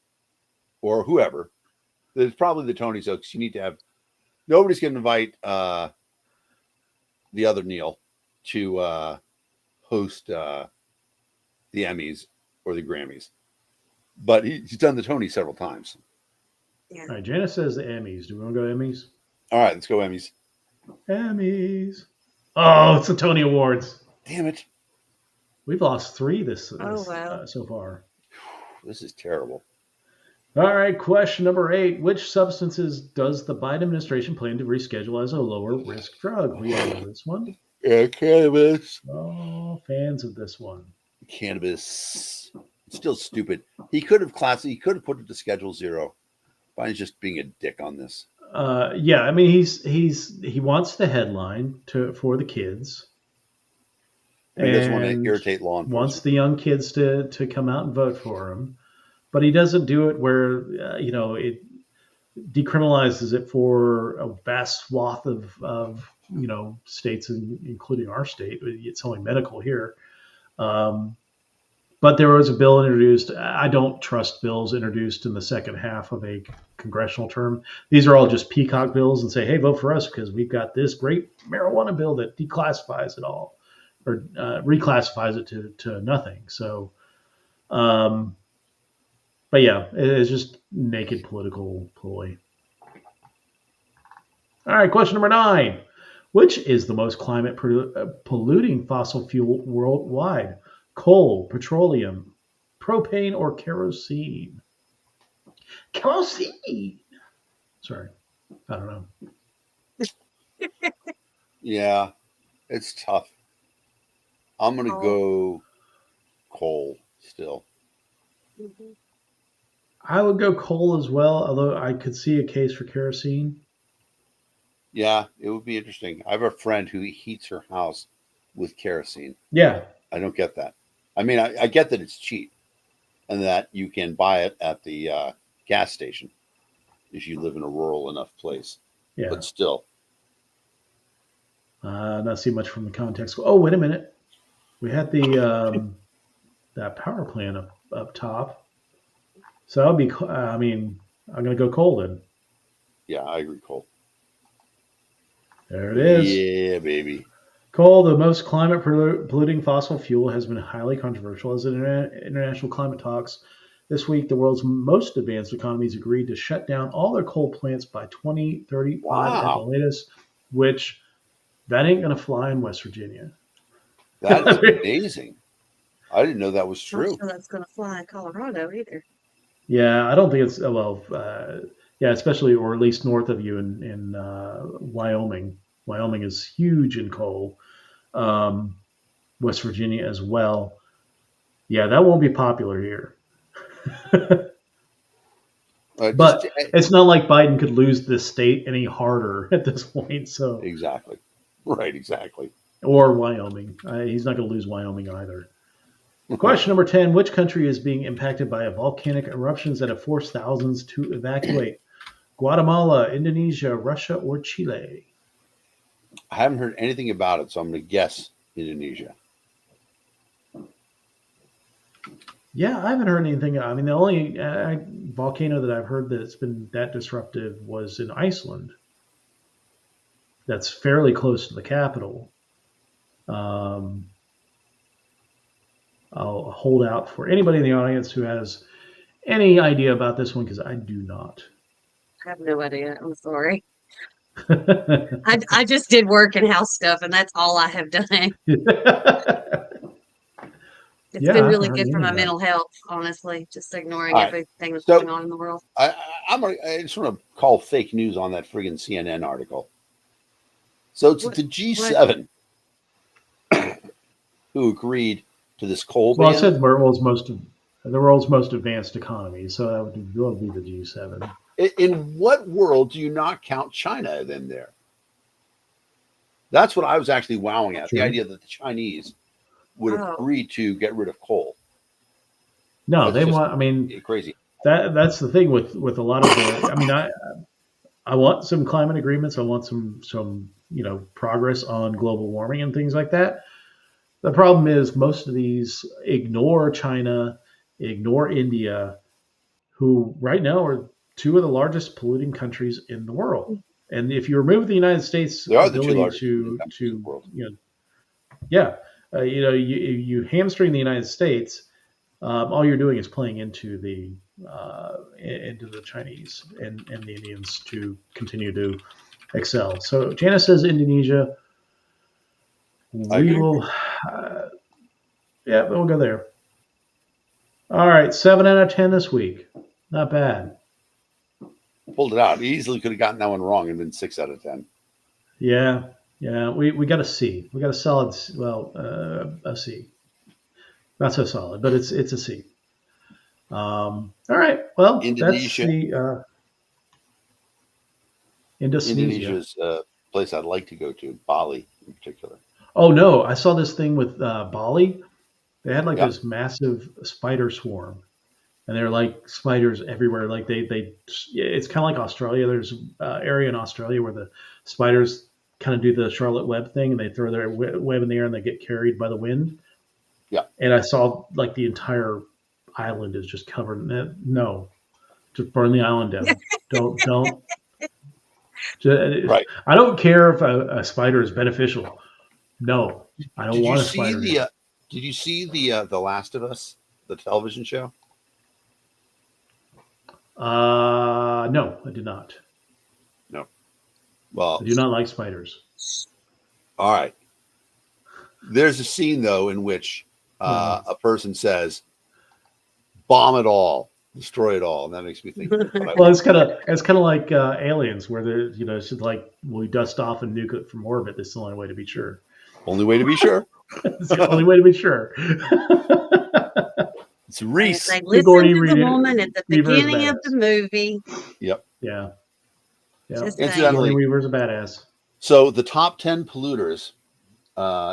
C: or whoever. It's probably the Tonys, though, because you need to have. Nobody's going to invite the other Neil to host the Emmys or the Grammys. But he's done the Tonys several times.
A: Yeah. All right, Janice says the Emmys. Do we want to go Emmys?
C: All right, let's go Emmys.
A: Emmys. Oh, it's the Tony Awards.
C: Damn it.
A: We've lost 3 so far.
C: This is terrible.
A: All right, question number 8. Which substances does the Biden administration plan to reschedule as a lower risk drug? We all know this one.
C: Yeah, cannabis.
A: Oh, fans of this one.
C: Cannabis. Still stupid. He could have put it to Schedule 0. Biden's just being a dick on this.
A: Yeah, I mean he wants the headline for the kids.
C: He doesn't want to irritate law enforcement.
A: Wants the young kids to come out and vote for him, but he doesn't do it where it decriminalizes it for a vast swath of states, including our state. It's only medical here. But there was a bill introduced. I don't trust bills introduced in the second half of a congressional term. These are all just peacock bills and say, hey, vote for us because we've got this great marijuana bill that declassifies it all or reclassifies it to nothing. So, but yeah, it's just naked political ploy. All right, question number 9. Which is the most climate polluting fossil fuel worldwide? coal, petroleum, propane, or kerosene? Kerosene. Sorry, I don't know.
C: Yeah, it's tough. I'm going to go coal still.
B: Mhm.
A: I would go coal as well, although I could see a case for kerosene.
C: Yeah, it would be interesting. I have a friend who heats her house with kerosene.
A: Yeah,
C: I don't get that. I mean, I get that it's cheap and that you can buy it at the gas station if you live in a rural enough place.
A: yeah.
C: But still,
A: Not see much from the context. Oh, wait a minute. We had the that power plant up top. So that would be. I mean, I'm gonna go coal then.
C: yeah, I agree, coal.
A: There it is.
C: Yeah, baby.
A: Coal, the most climate polluting fossil fuel, has been highly controversial as international climate talks. This week, the world's most advanced economies agreed to shut down all their coal plants by 2035 at the
C: Wow,
A: latest, which that ain't going to fly in West Virginia.
C: that is amazing. I didn't know that was
B: Not
C: true.
B: sure that's going to fly in Colorado either.
A: Yeah, I don't think it's yeah, especially or at least north of you in Wyoming. Wyoming is huge in coal. West Virginia as well. Yeah, that won't be popular here. But it's not like Biden could lose this state any harder at this point. So
C: exactly, right, exactly.
A: or Wyoming, he's not going to lose Wyoming either. Question number 10: which country is being impacted by volcanic eruptions that have forced thousands to evacuate? Guatemala, Indonesia, Russia, or Chile?
C: I haven't heard anything about it, so I'm going to guess Indonesia.
A: Yeah, I haven't heard anything. I mean, the only volcano that I've heard that's been that disruptive was in Iceland. That's fairly close to the capital. I'll hold out for anybody in the audience who has any idea about this one because I do not.
B: I have no idea. I'm sorry. I just did work and house stuff, and that's all I have done. It's
A: Yeah,
B: been
A: I
B: really
A: haven't
B: good
A: heard
B: for
A: any
B: my
A: of that.
B: mental health, honestly, just ignoring
C: All right.
B: everything that's
C: So-
B: going on in the world.
C: I just want to call fake news on that friggin' CNN article. So it's
B: What-
C: the G7 who agreed to this coal
A: Well, it
C: ban.
A: said the world's most advanced economy, so that would be the G7.
C: In what world do you not count China in there? That's what I was actually wowing at.
A: True.
C: The idea that the Chinese would have agreed to get rid of coal.
A: No,
C: That's
A: they
C: just
A: want. I mean,
C: crazy.
A: that's the thing with a lot of the. I mean, I want some climate agreements. I want some progress on global warming and things like that. The problem is most of these ignore China, ignore India, who right now are two of the largest polluting countries in the world. And if you remove the United States'
C: They are the two
A: ability
C: largest polluting countries in the world.
A: you hamstring the United States, all you're doing is playing into the Chinese and the Indians to continue to excel. So Janice says Indonesia. We will, we'll go there. All right, 7 out of 10 this week. Not bad.
C: Pulled it out. He easily could have gotten that one wrong and been 6 out of 10.
A: Yeah. We got a C. We got a solid, a C. Not so solid, but it's a C. All right. Well,
C: Indonesia.
A: That's the Indonesia.
C: Indonesia's a place I'd like to go to, Bali in particular.
A: Oh no, I saw this thing with Bali. They had like
C: Yeah.
A: this massive spider swarm, and they're like spiders everywhere. Like it's kind of like Australia. There's an area in Australia where the spiders kind of do the Charlotte Web thing, and they throw their web in the air and they get carried by the wind.
C: Yeah.
A: And I saw like the entire island is just covered in it. No, just burn the island down. don't.
C: Right.
A: I don't care if a spider is beneficial. No, I don't want a spider.
C: Did you see the Last of Us, the television show?
A: No, I did not.
C: No. Well,
A: I do not like spiders.
C: all right. There's a scene though in which a person says, "Bomb it all, destroy it all," and that makes me think.
A: Well, it's kind of like aliens, where they're it's just like we dust off and nuke it from orbit. That's the only way to be sure.
C: Only way to be sure.
A: It's the only way to be sure.
C: It's Reese.
B: They listen to the woman at the
A: Weaver is
B: beginning of the movie.
C: Yep.
A: Yeah.
B: Just
C: Incidentally,
A: Weaver's a badass.
C: So the top 10 polluters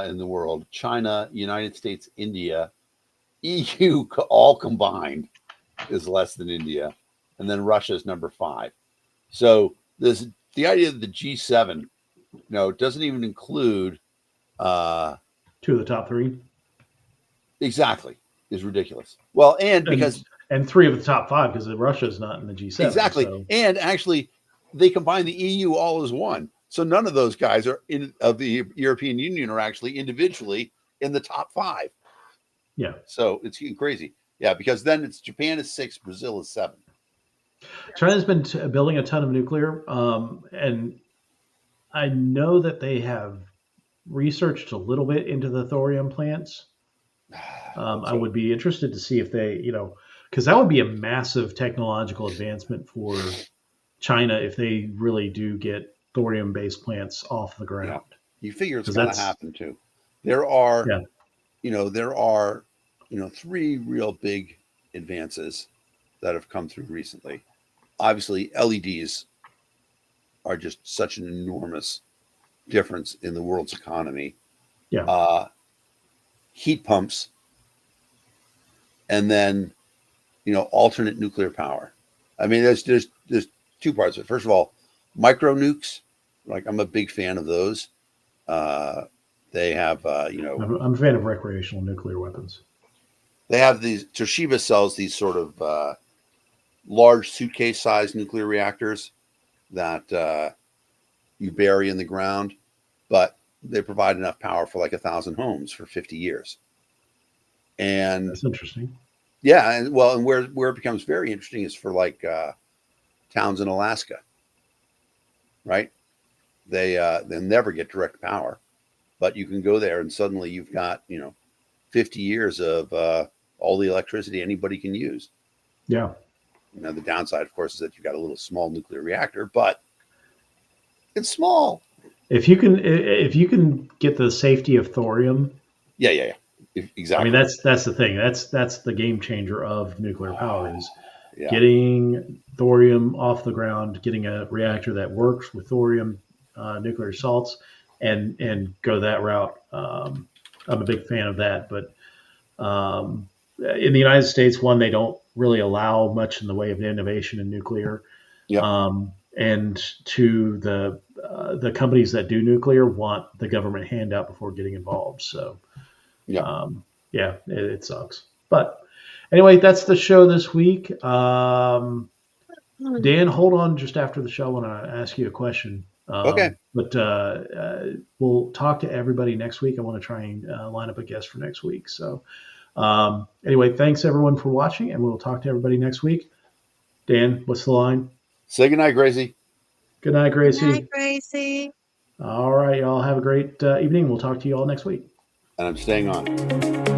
C: in the world: China, United States, India, EU, all combined is less than India, and then Russia is number 5. So the idea that the G7, doesn't even include
A: 2 of the top 3.
C: Exactly, is ridiculous. Well, and
A: 3 of the top 5 because Russia's not in the G7.
C: Exactly,
A: so.
C: And actually, they combine the EU all as one. So none of those guys of the European Union are actually individually in the top 5.
A: Yeah.
C: So it's crazy. Yeah, because then it's Japan is 6, Brazil is 7.
A: China's been building a ton of nuclear, and I know that they have researched a little bit into the thorium plants. I would be interested to see if they, because that would be a massive technological advancement for China if they really do get thorium-based plants off the ground.
C: Yeah. You figure it's going to happen too. There are, there are 3 real big advances that have come through recently. Obviously, LEDs are just such an enormous difference in the world's economy.
A: Yeah.
C: Heat pumps, and then alternate nuclear power. I mean, there's 2 parts of it. First of all, micro nukes. Like, I'm a big fan of those. They have,
A: I'm a fan of recreational nuclear weapons.
C: They have these. Toshiba sells these sort of large suitcase-sized nuclear reactors that you bury in the ground, but they provide enough power for like 1,000 homes for 50 years. And
A: that's interesting.
C: Yeah, and where it becomes very interesting is for like towns in Alaska, right? They'll never get direct power, but you can go there and suddenly you've got 50 years of all the electricity anybody can use.
A: Yeah.
C: The downside, of course, is that you've got a little small nuclear reactor, but it's small.
A: If you can get the safety of thorium.
C: Yeah. Exactly.
A: I mean, that's the thing. That's the game changer of nuclear power is getting thorium off the ground, getting a reactor that works with thorium nuclear salts, and go that route. I'm a big fan of that. But in the United States, they don't really allow much in the way of innovation in nuclear.
C: Yeah.
A: And to the companies that do nuclear want the government handout before getting involved. So. It sucks. But anyway, that's the show this week. Dan, hold on just after the show when I ask you a question.
C: Okay.
A: But we'll talk to everybody next week. I want to try and line up a guest for next week. So anyway, thanks everyone for watching, and we'll talk to everybody next week. Dan, what's the line?
C: Say goodnight, Gracie.
A: Good night, Gracie.
B: Good night, Gracie.
A: All right, y'all have a great evening. We'll talk to you all next week.
C: And I'm staying on.